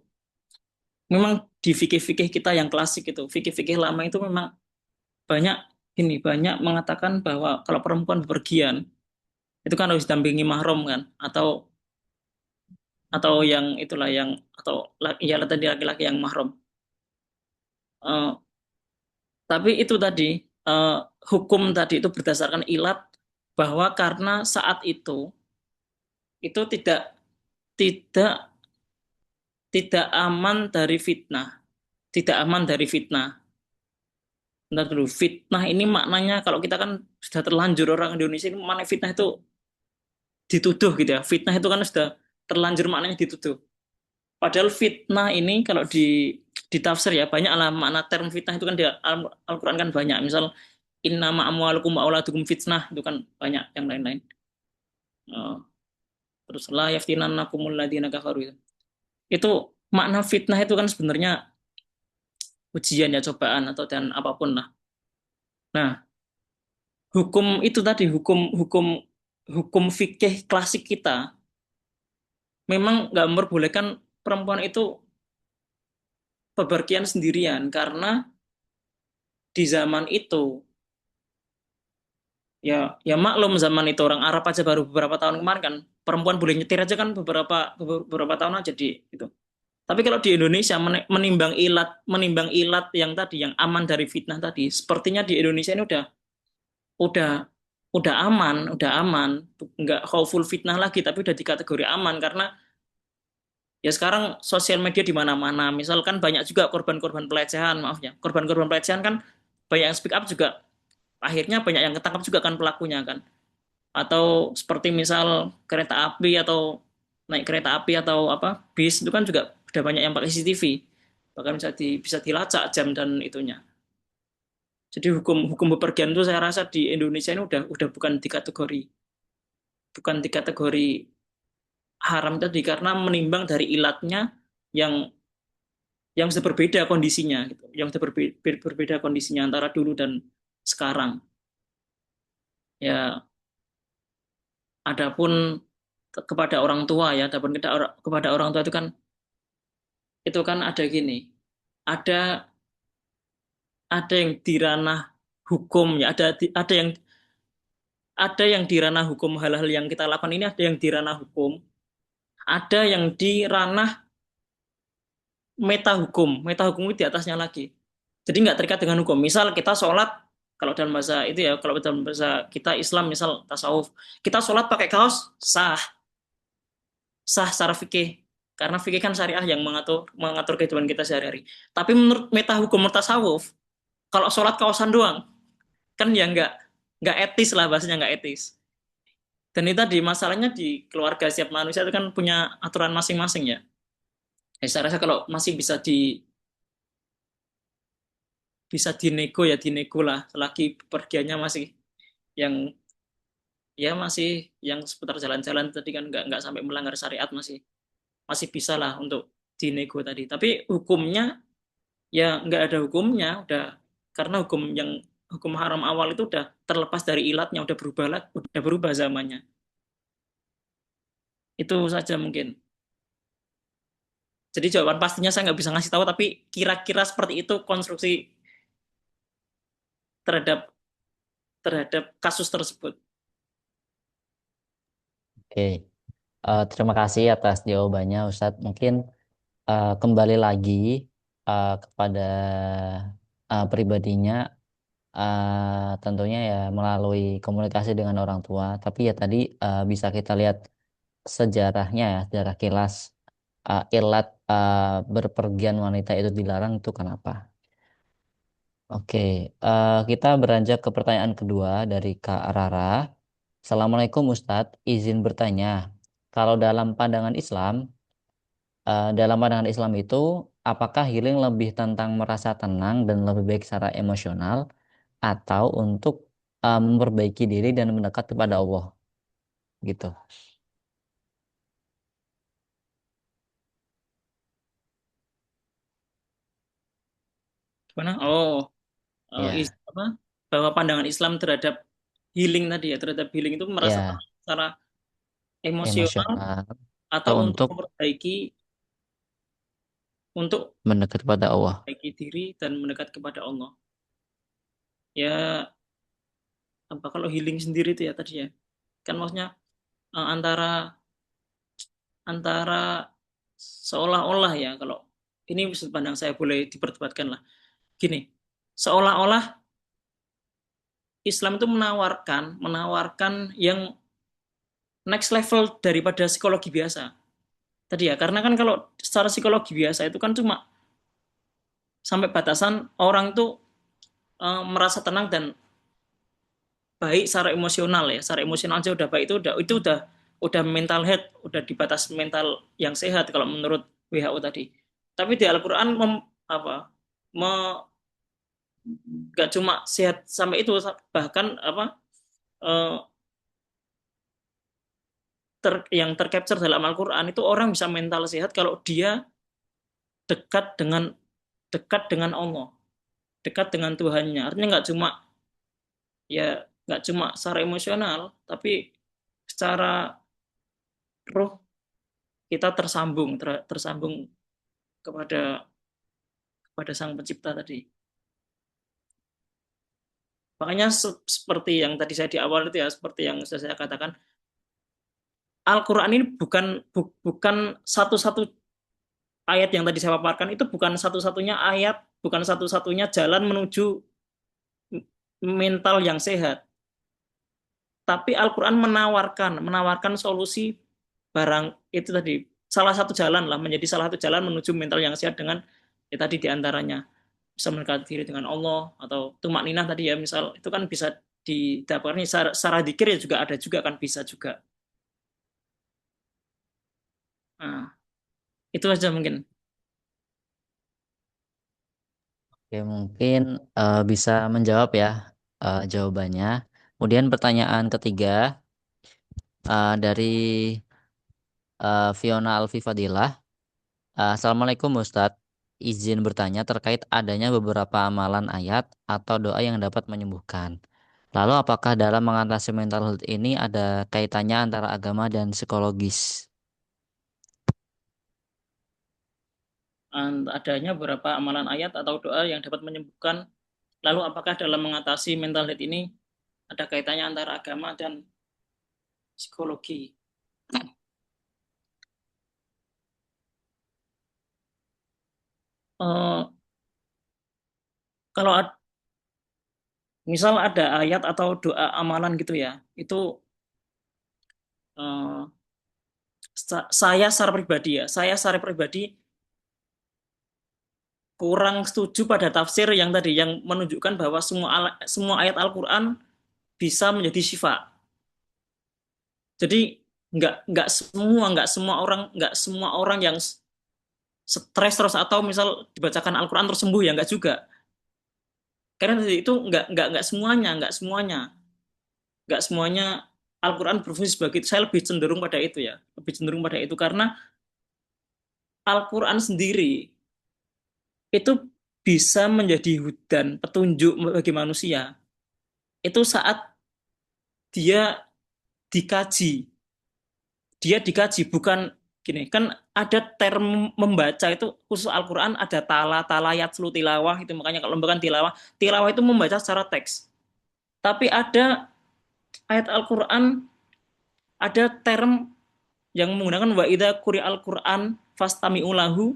memang di fikih-fikih kita yang klasik itu, fikih-fikih lama itu memang banyak banyak mengatakan bahwa kalau perempuan bepergian itu kan harus dampingi mahram kan, atau yang itulah yang atau ya tadi laki-laki yang mahram. Eh, tapi itu tadi eh, hukum tadi itu berdasarkan ilat bahwa karena saat itu tidak tidak aman dari fitnah, tidak aman dari fitnah. Bentar dulu, fitnah ini maknanya kalau kita kan sudah terlanjur orang Indonesia ini mana fitnah itu dituduh gitu ya. Fitnah itu kan sudah terlanjur maknanya dituduh. Padahal fitnah ini kalau di tafsir ya banyak lah makna term fitnah itu kan di Al-Qur'an kan banyak. Misal innama amwalukum wa auladukum fitnah itu kan banyak yang lain-lain. Eh, terus la yaftinannakumul ladzina kafaru itu. Itu makna fitnah itu kan sebenarnya ujian ya cobaan atau dan apapun lah. Nah, hukum itu tadi hukum hukum hukum fikih klasik kita memang nggak memperbolehkan perempuan itu bepergian sendirian karena di zaman itu ya maklum zaman itu orang Arab aja baru beberapa tahun kemarin kan perempuan boleh nyetir aja kan beberapa tahun aja di itu. Tapi kalau di Indonesia menimbang ilat yang tadi yang aman dari fitnah tadi, sepertinya di Indonesia ini udah udah aman, nggak khauful fitnah lagi, tapi udah di kategori aman karena ya sekarang sosial media di mana-mana. Misalkan banyak juga korban-korban pelecehan, maaf ya, korban-korban pelecehan kan banyak yang speak up juga, akhirnya banyak yang ketangkap juga kan pelakunya kan. Atau seperti misal kereta api atau naik kereta api atau apa bis itu kan juga udah banyak yang pakai CCTV, bahkan bisa dilacak jam dan itunya. Jadi hukum hukum bepergian itu saya rasa di Indonesia ini udah bukan di kategori haram tadi karena menimbang dari ilatnya yang sudah berbeda kondisinya gitu, yang sudah berbeda kondisinya antara dulu dan sekarang. Ya, adapun kepada orang tua ya, adapun kepada orang tua itu kan ada gini, ada yang di ranah hukum ya, ada yang di ranah hukum hal-hal yang kita lakukan ini ada yang di ranah hukum, ada yang di ranah meta hukum itu di atasnya lagi. Jadi nggak terikat dengan hukum. Misal kita sholat, kalau dalam bahasa itu ya, kalau dalam bahasa kita Islam, misal tasawuf, kita sholat pakai kaos sah, sah secara fikih. Karena fikih kan syariah yang mengatur kehidupan kita sehari-hari. Tapi menurut meta hukum tasawuf, kalau sholat kaosan doang, kan ya nggak etis lah bahasanya nggak etis. Dan itu tadi masalahnya di keluarga setiap manusia itu kan punya aturan masing-masing ya. Saya rasa kalau masih dinego ya dinego lah selagi pergiannya masih yang ya masih yang seputar jalan-jalan tadi kan nggak sampai melanggar syariat masih masih bisa lah untuk dinego tadi tapi hukumnya ya nggak ada hukumnya udah karena hukum haram awal itu udah terlepas dari ilatnya udah berubah zamannya itu saja mungkin jadi jawaban pastinya saya nggak bisa ngasih tahu tapi kira-kira seperti itu konstruksi terhadap terhadap kasus tersebut. Oke. Terima kasih atas jawabannya, Ustadz. Mungkin kembali lagi kepada pribadinya, tentunya ya melalui komunikasi dengan orang tua. Tapi ya tadi bisa kita lihat sejarahnya ya, sejarah kilas ilat berpergian wanita itu dilarang itu kenapa? Oke, kita beranjak ke pertanyaan kedua dari Kak Rara. Assalamualaikum Ustadz, izin bertanya, kalau dalam pandangan Islam itu, apakah healing lebih tentang merasa tenang dan lebih baik secara emosional, atau untuk memperbaiki diri dan mendekat kepada Allah, gitu? Gimana? Oh, Ya. apa bahwa pandangan Islam terhadap healing tadi ya, terhadap healing itu merasa Ya, tenang secara emosional emosional atau atau untuk untuk untuk mendekat pada Allah. memperbaiki diri dan mendekat kepada Allah. Ya, apa kalau healing sendiri itu ya tadi ya. Kan maksudnya antara antara seolah-olah ya, kalau ini sudut pandang saya boleh diperdebatkan lah. Gini, seolah-olah Islam itu menawarkan menawarkan yang next level daripada psikologi biasa. Tadi ya, karena kan kalau secara psikologi biasa itu kan cuma sampai batasan orang itu merasa tenang dan baik secara emosional ya, secara emosional aja udah baik, itu udah mental health, udah di batas mental yang sehat kalau menurut WHO tadi. Tapi di Al-Qur'an apa nggak cuma sehat sampai itu, bahkan apa eh, yang tercapture dalam Al-Qur'an itu orang bisa mental sehat kalau dia dekat dengan dekat dengan Allah, dekat dengan Tuhannya. Artinya ya nggak cuma secara emosional, tapi secara roh kita tersambung kepada kepada Sang Pencipta tadi. Makanya seperti yang tadi saya di awal itu ya, seperti yang sudah saya katakan, Al-Quran ini bukan satu-satu ayat yang tadi saya paparkan, itu bukan satu-satunya ayat, bukan satu-satunya jalan menuju mental yang sehat. Tapi Al-Quran menawarkan solusi barang itu tadi, salah satu jalan lah, menjadi salah satu jalan menuju mental yang sehat dengan ya tadi diantaranya bisa mendekati diri dengan Allah, atau tumak ninah tadi ya, misal itu kan bisa didapatkan secara dikir ya, juga ada juga kan, bisa juga. Nah, itu aja mungkin. Oke, mungkin bisa menjawab ya jawabannya. Kemudian pertanyaan ketiga dari Fiona Alfi Fadilah. Assalamualaikum Ustadz. Izin bertanya terkait adanya beberapa amalan ayat atau doa yang dapat menyembuhkan. Lalu apakah dalam mengatasi mental health ini ada kaitannya antara agama dan psikologis? Adanya beberapa amalan ayat atau doa yang dapat menyembuhkan. Lalu apakah dalam mengatasi mental health ini ada kaitannya antara agama dan psikologi? Uh, kalau misal ada ayat atau doa amalan gitu ya, itu uh, saya secara pribadi kurang setuju pada tafsir yang tadi yang menunjukkan bahwa semua ayat Al-Qur'an bisa menjadi syifa. Jadi nggak semua orang yang stres terus atau misal dibacakan Al-Qur'an terus sembuh, ya nggak juga. Karena itu nggak semuanya Al-Qur'an berfungsi sebagai itu. Saya lebih cenderung pada itu ya, lebih cenderung pada itu karena Al-Qur'an sendiri itu bisa menjadi hudan petunjuk bagi manusia. Itu saat dia dikaji, bukan gini kan, ada term membaca itu khusus Al-Quran, ada talayat selu tilawah, itu makanya kalau lembaga tilawah itu membaca secara teks. Tapi ada ayat Al-Quran, ada term yang menggunakan wa idza quri Al-Quran fastami'u lahu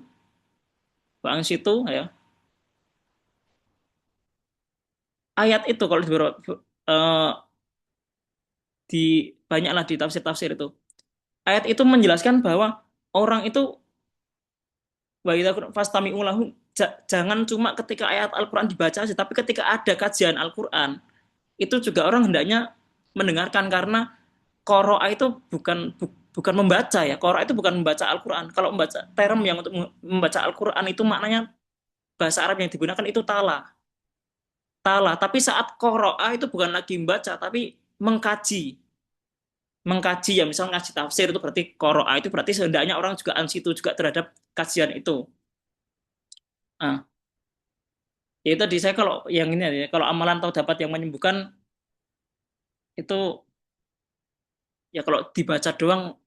wa ansitu ya. Ayat itu kalau di banyaklah di tafsir-tafsir itu, ayat itu menjelaskan bahwa orang itu wa idza fastami'u lahu, jangan cuma ketika ayat Al-Qur'an dibaca saja, tapi ketika ada kajian Al-Qur'an itu juga orang hendaknya mendengarkan, karena qira'a itu bukan membaca ya. Qira'a itu bukan membaca Al-Qur'an. Kalau membaca, term yang untuk membaca Al-Qur'an itu maknanya bahasa Arab yang digunakan itu tala. Tala, tapi saat qira'a itu bukan lagi membaca tapi mengkaji. Mengkaji ya, misal ngaji tafsir itu berarti qira'a, itu berarti sehendaknya orang juga ansitu juga terhadap kajian itu. Nah, Ya tadi saya kalau yang ini ya, kalau amalan tahu dapat yang menyembuhkan itu ya kalau dibaca doang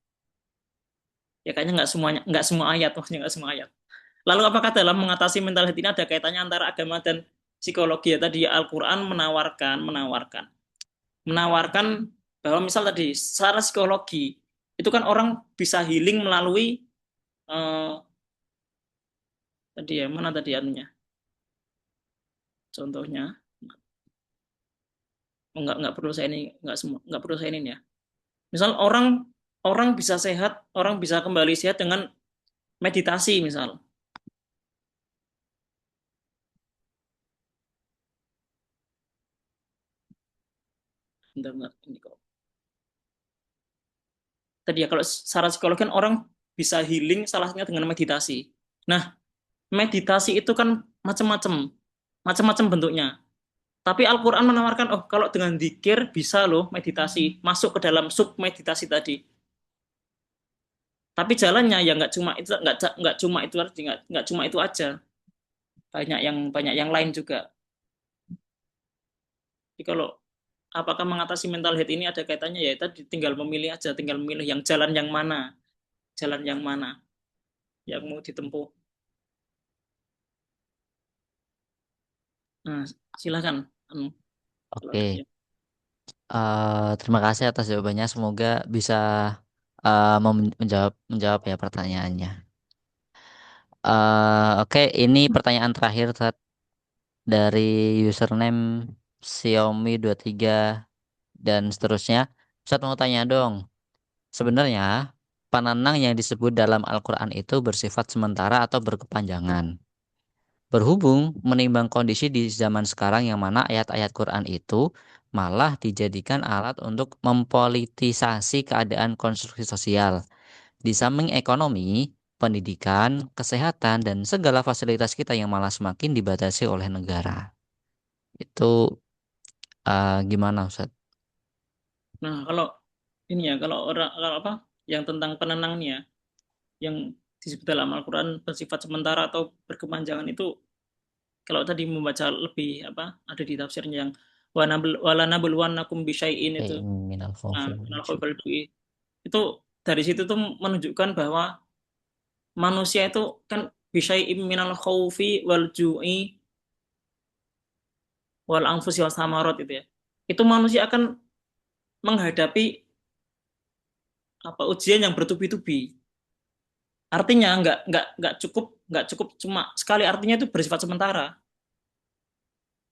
ya kayaknya nggak semua ayat, maksudnya nggak semua ayat. Lalu apakah dalam mengatasi mental health ini ada kaitannya antara agama dan psikologi? Ya tadi Al-Quran menawarkan bahwa misal tadi secara psikologi itu kan orang bisa healing melalui eh, tadi ya mana tadi anunya contohnya. Oh, nggak perlu saya ini nggak perlu saya ini ya. Misal orang orang bisa sehat, orang bisa kembali sehat dengan meditasi misal. Bentar, ini kok. Tadi ya kalau secara psikologi kan orang bisa healing salah satunya dengan meditasi. Nah, meditasi itu kan macam-macam bentuknya. Tapi Al-Quran menawarkan, oh kalau dengan zikir bisa loh meditasi, masuk ke dalam sub meditasi tadi. Tapi jalannya ya nggak cuma itu nggak cuma itu aja, banyak yang lain juga. Jadi kalau apakah mengatasi mental health ini ada kaitannya ya tadi tinggal memilih aja, tinggal memilih yang jalan yang mana yang mau ditempuh. Nah, silakan. Kalau ada Oke, yang terima kasih atas jawabannya. Semoga bisa menjawab ya pertanyaannya. Oke, ini pertanyaan terakhir dari username Xiaomi 23 dan seterusnya. Ustadz mau tanya dong, sebenarnya pananang yang disebut dalam Al-Quran itu bersifat sementara atau berkepanjangan? Berhubung menimbang kondisi di zaman sekarang yang mana ayat-ayat Quran itu malah dijadikan alat untuk mempolitisasi keadaan konstruksi sosial. Di samping ekonomi, pendidikan, kesehatan, dan segala fasilitas kita yang malah semakin dibatasi oleh negara. Itu gimana Ustaz? nah kalau ini ya kalau apa yang tentang penenang nih ya yang disebut dalam Al-Quran bersifat sementara atau berkepanjangan itu kalau tadi membaca lebih apa ada di tafsirnya yang walanabluwannakum bisyai'in Oke, itu minal nah khawfi wal minal ju'. khawfi wal ju'i. Itu dari situ tuh menunjukkan bahwa manusia itu kan bisyai'im minal khawfi wal ju'i wal anfusi was samarot itu ya itu manusia akan menghadapi apa ujian yang bertubi-tubi. Artinya nggak cukup cuma sekali, artinya itu bersifat sementara.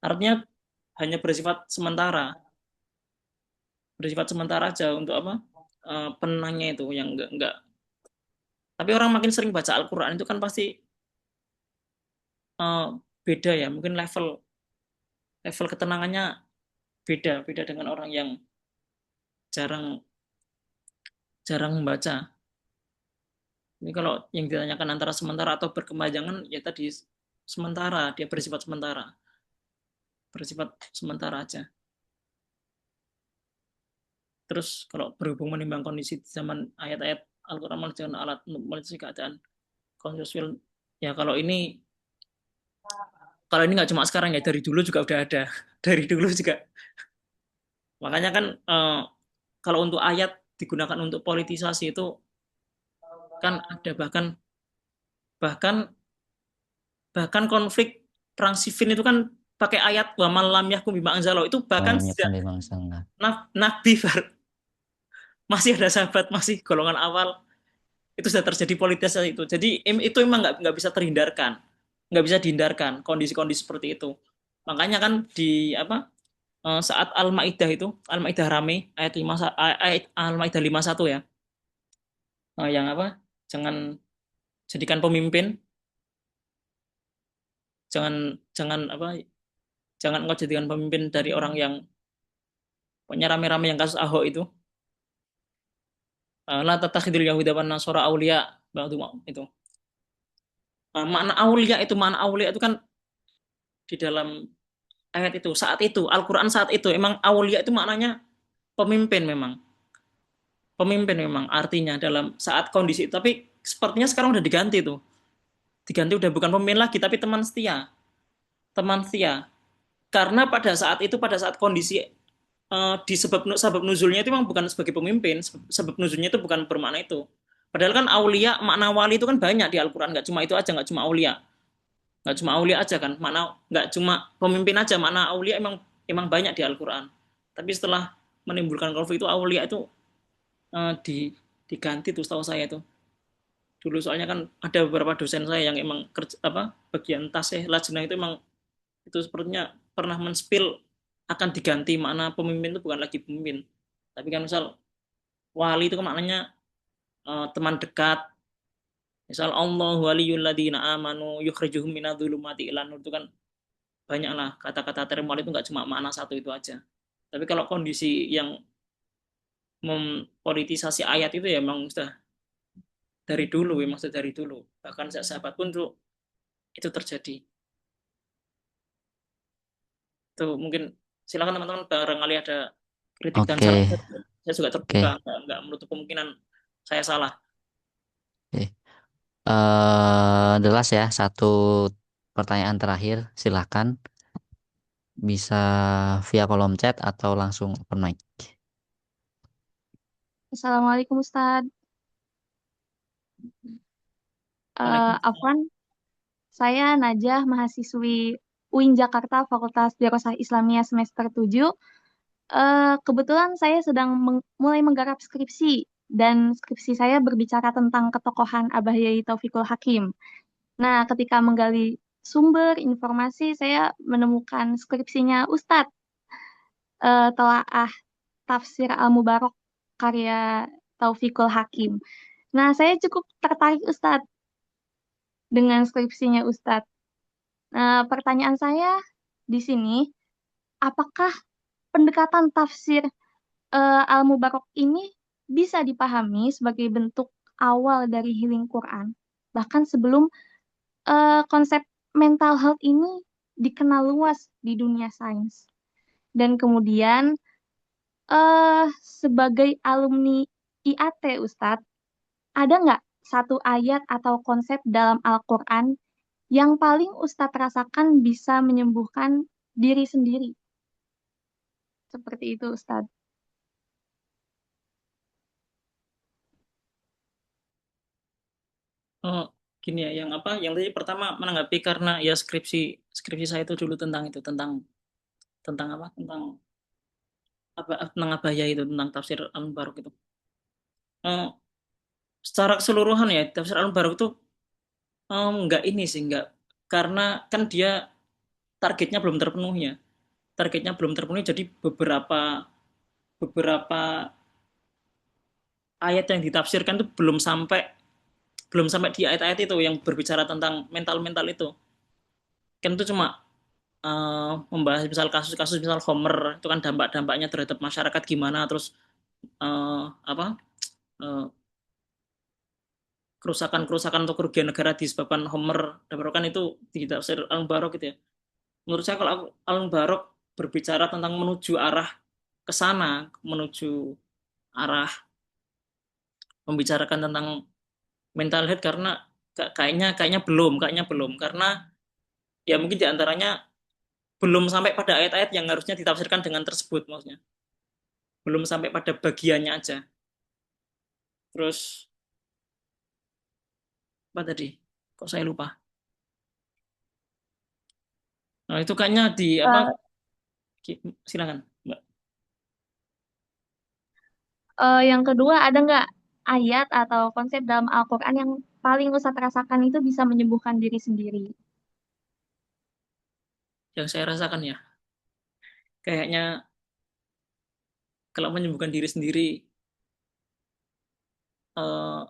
Artinya hanya bersifat sementara aja untuk apa penenangnya itu yang nggak. Tapi orang makin sering baca Al-Quran itu kan pasti eh, beda ya, mungkin level level ketenangannya beda beda dengan orang yang jarang jarang membaca. Ini kalau yang ditanyakan antara sementara atau berkepanjangan ya tadi sementara, dia bersifat sementara aja. Terus kalau berhubung menimbang kondisi di zaman ayat-ayat Al-Quran menjadi alat untuk melihat keadaan konsensual, ya kalau ini nggak cuma sekarang ya, dari dulu juga udah ada. Dari dulu juga. Makanya kan kalau untuk ayat digunakan untuk politisasi itu kan ada bahkan bahkan bahkan konflik perang Siffin itu kan pakai ayat wa man lam yahkum bima anzalallahu itu bahkan Malam sejak yakun bima anzalna. Nabi masih ada sahabat masih golongan awal itu sudah terjadi politisasi itu. Jadi itu emang nggak bisa terhindarkan, nggak bisa dihindarkan kondisi-kondisi seperti itu. Makanya kan di apa saat Al-Maidah itu Al-Maidah rame ayat 5 ayat Al-Maidah 51 ya. Yang apa? Jangan jadikan pemimpin, jangan jangan apa? Jangan engkau jadikan pemimpin dari orang yang punya rame-rame yang kasus Ahok itu. La tatakhidul yahuda wan nasara auliya itu. Makna aulia itu kan di dalam ayat itu saat itu Al-Quran saat itu emang aulia itu maknanya pemimpin memang artinya dalam saat kondisi itu. Tapi sepertinya sekarang udah diganti tuh, diganti udah bukan pemimpin lagi tapi teman setia. teman setia. Karena pada saat itu, pada saat kondisi di sebab nuzulnya itu memang bukan sebagai pemimpin, sebab nuzulnya itu bukan bermakna itu. Padahal kan aulia, makna wali itu kan banyak di Al-Quran, nggak cuma itu aja, nggak cuma aulia aja kan, makna nggak cuma pemimpin aja, makna aulia emang banyak di Al-Quran. Tapi setelah menimbulkan konflik itu aulia itu diganti tuh, setahu saya tuh dulu, soalnya kan ada beberapa dosen saya yang emang kerja apa bagian tasih lajnah itu emang itu sepertinya pernah menspil akan diganti, makna pemimpin itu bukan lagi pemimpin, tapi kan misal wali itu kan maknanya teman dekat, misal Allah waliyul ladina amanu yukhrijuhum minadh-dhulumati ilan nur, itu kan banyak lah kata-kata term wali itu nggak cuma makna satu itu aja. Tapi kalau kondisi yang mempolitisasi ayat itu ya emang sudah dari dulu, emang sudah dari dulu, bahkan sahabat pun tuh itu terjadi. Tuh mungkin silakan teman-teman, barangkali ada kritik dan saran, Oke, saya juga terbuka, oke, nggak menutup kemungkinan saya salah. oke. Delas ya, satu pertanyaan terakhir, silakan bisa via kolom chat atau langsung open mic. Assalamualaikum Ustadz. Waalaikumsalam. Afwan, saya Najah, mahasiswi UIN Jakarta, Fakultas Dirosah Islamiyah semester 7. Kebetulan saya sedang mulai menggarap skripsi, dan skripsi saya berbicara tentang ketokohan Abah Yai Taufikul Hakim. Nah, ketika menggali sumber informasi, saya menemukan skripsinya Ustadz, Telaah Tafsir Al-Mubarak karya Taufikul Hakim. Nah, saya cukup tertarik Ustadz dengan skripsinya Ustadz. Nah, pertanyaan saya di sini, apakah pendekatan tafsir Al-Mubarak ini bisa dipahami sebagai bentuk awal dari healing Quran, bahkan sebelum konsep mental health ini dikenal luas di dunia sains? Dan kemudian sebagai alumni IAT Ustadz, ada nggak satu ayat atau konsep dalam Al-Quran yang paling Ustadz rasakan bisa menyembuhkan diri sendiri? Seperti itu Ustadz. Oh, gini ya, yang apa? Yang tadi pertama menanggapi karena ya skripsi skripsi saya itu dulu tentang itu, tentang apa? Tentang abaya itu, tentang tafsir Al-Mubarak itu. Eh, Secara keseluruhan ya tafsir Al-Mubarak itu nggak ini sih, nggak, karena kan dia targetnya belum terpenuhi ya. Targetnya belum terpenuhi, jadi beberapa beberapa ayat yang ditafsirkan itu belum sampai di ayat-ayat itu yang berbicara tentang mental-mental itu. Kan itu cuma membahas misal kasus-kasus misal Homer itu kan dampak-dampaknya terhadap masyarakat gimana, terus apa kerusakan-kerusakan atau kerugian negara disebabkan Homer dan kan itu di tafsir Al-Mubarak gitu ya. Menurut saya kalau Al-Mubarak berbicara tentang menuju arah ke sana, menuju arah membicarakan tentang mental health, karena kayaknya belum karena ya mungkin diantaranya belum sampai pada ayat-ayat yang harusnya ditafsirkan dengan tersebut, maksudnya belum sampai pada bagiannya aja. Terus apa tadi, kok saya lupa. Nah itu kayaknya di apa, Eh, silakan Mbak. yang kedua, ada nggak ayat atau konsep dalam Al-Quran yang paling Ustadz rasakan itu bisa menyembuhkan diri sendiri? Yang saya rasakan ya kayaknya kalau menyembuhkan diri sendiri, eh,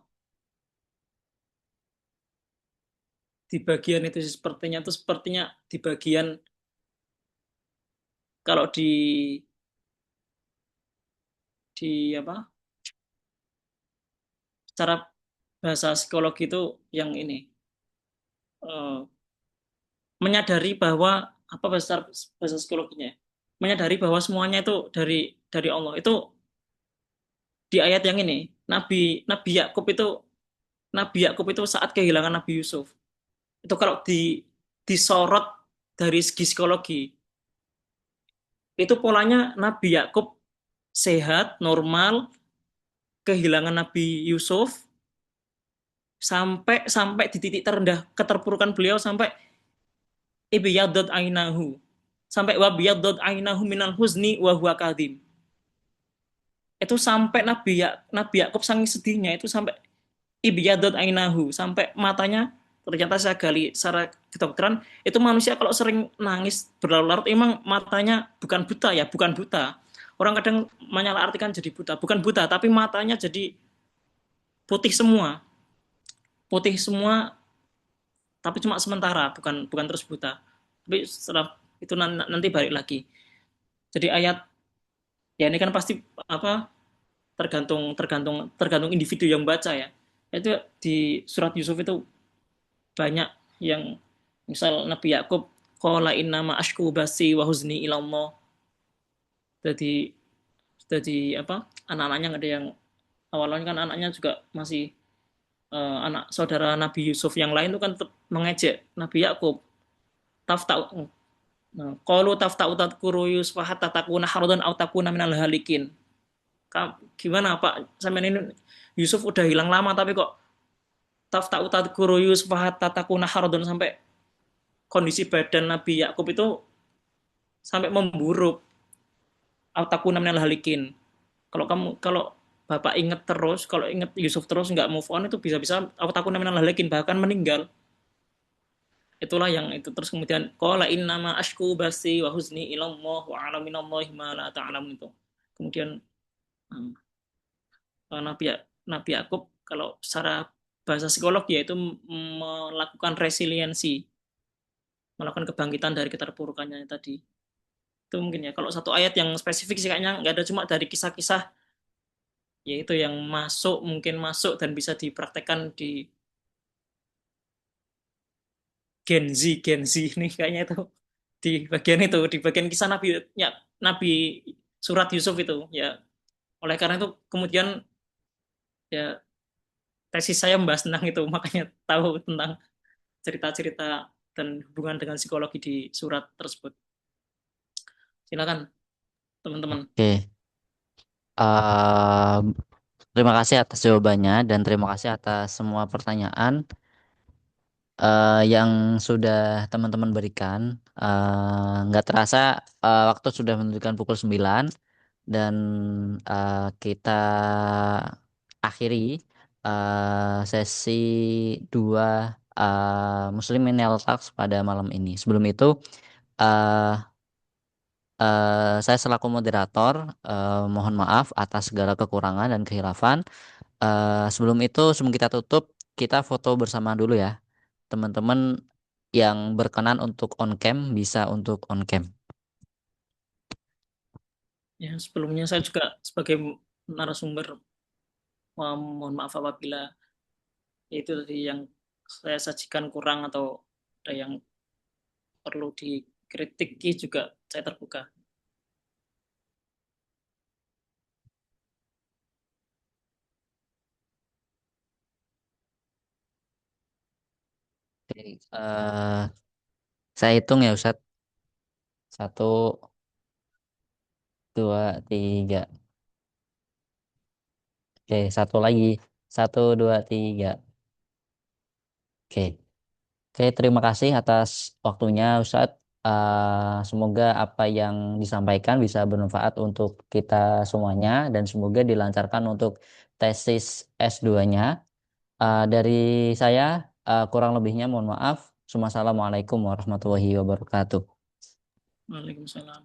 di bagian itu sepertinya di bagian kalau di apa, secara bahasa psikologi itu yang ini, eh, menyadari bahwa apa bahasa psikologinya ya? Menyadari bahwa semuanya itu dari Allah. Itu di ayat yang ini Nabi Nabi Yakub itu Nabi Yakub itu saat kehilangan Nabi Yusuf itu kalau disorot dari segi psikologi. Itu polanya Nabi Yakub sehat, normal, kehilangan Nabi Yusuf, sampai sampai di titik terendah keterpurukan beliau, sampai ibyaddad ainahu, sampai wabyaddad ainahu minal huzni wa huwa kadhim. Itu sampai Nabi Yakub saking sedihnya itu, sampai ibyaddad ainahu, sampai matanya, ternyata saya gali secara kedokteran, itu manusia kalau sering nangis berlarut-larut emang matanya bukan buta ya, bukan buta. Orang kadang menyalahartikan jadi buta, bukan buta, tapi matanya jadi putih semua. Putih semua, tapi cuma sementara, bukan bukan terus buta. Tapi setelah itu nanti balik lagi. Jadi ayat, ya ini kan pasti apa, tergantung tergantung tergantung individu yang baca ya. Itu di surat Yusuf itu banyak yang, misal Nabi Yakub qala innama ashku basi wa huzni ila Allah. Jadi apa, anak-anaknya ada yang awalnya kan anaknya juga masih anak saudara Nabi Yusuf yang lain itu kan mengejek Nabi Yakub, taftau, qalu taftau tadkuru Yusuf hatta takuna haradan aw takuna minal halikin. Gimana Pak, sampean ini Yusuf udah hilang lama tapi kok taftau tadkuru Yusuf hatta takuna haradan, sampai kondisi badan Nabi Yakub itu sampai memburuk, aw takuna minal halikin. Kalau Bapak ingat terus, kalau ingat Yusuf terus nggak move on, itu bisa-bisa aw takuna minal halikin, bahkan meninggal. Itulah yang itu. Terus kemudian qala innama ashku basi wa huzni ila Allah wa a'lamu minallahi ma la ta'lamun itu. Kemudian Nabi Nabi Yakub kalau secara bahasa psikologi yaitu melakukan resiliensi, melakukan kebangkitan dari keterpurukannya tadi. Itu mungkin ya. Kalau satu ayat yang spesifik sih kayaknya nggak ada, cuma dari kisah-kisah yaitu yang mungkin masuk dan bisa dipraktekkan di Gen Z ini kayaknya itu, di bagian kisah Nabi ya, Nabi surat Yusuf itu ya. Oleh karena itu kemudian ya tesis saya membahas tentang itu, makanya tahu tentang cerita-cerita dan hubungan dengan psikologi di surat tersebut. Silakan teman-teman. Oke. Uh, Terima kasih atas jawabannya dan terima kasih atas semua pertanyaan yang sudah teman-teman berikan. Nggak terasa waktu sudah menunjukkan pukul 9 dan kita akhiri sesi 2 Muslim Millennial Talks pada malam ini. Sebelum itu, uh, saya selaku moderator mohon maaf atas segala kekurangan dan kehilafan. Sebelum itu, sebelum kita tutup, kita foto bersama dulu ya. Teman-teman yang berkenan untuk on cam bisa untuk on cam. Ya, sebelumnya saya juga sebagai narasumber mohon maaf apabila itu tadi yang saya sajikan kurang atau ada yang perlu dikritiki, juga saya terbuka. Oke, saya hitung ya Ustadz. 1, 2, 3. Oke, satu lagi. 1, 2, 3. Oke. Oke, terima kasih atas waktunya Ustadz. Semoga apa yang disampaikan bisa bermanfaat untuk kita semuanya dan semoga dilancarkan untuk tesis S2-nya. Dari saya kurang lebihnya mohon maaf. Assalamualaikum warahmatullahi wabarakatuh. Waalaikumsalam.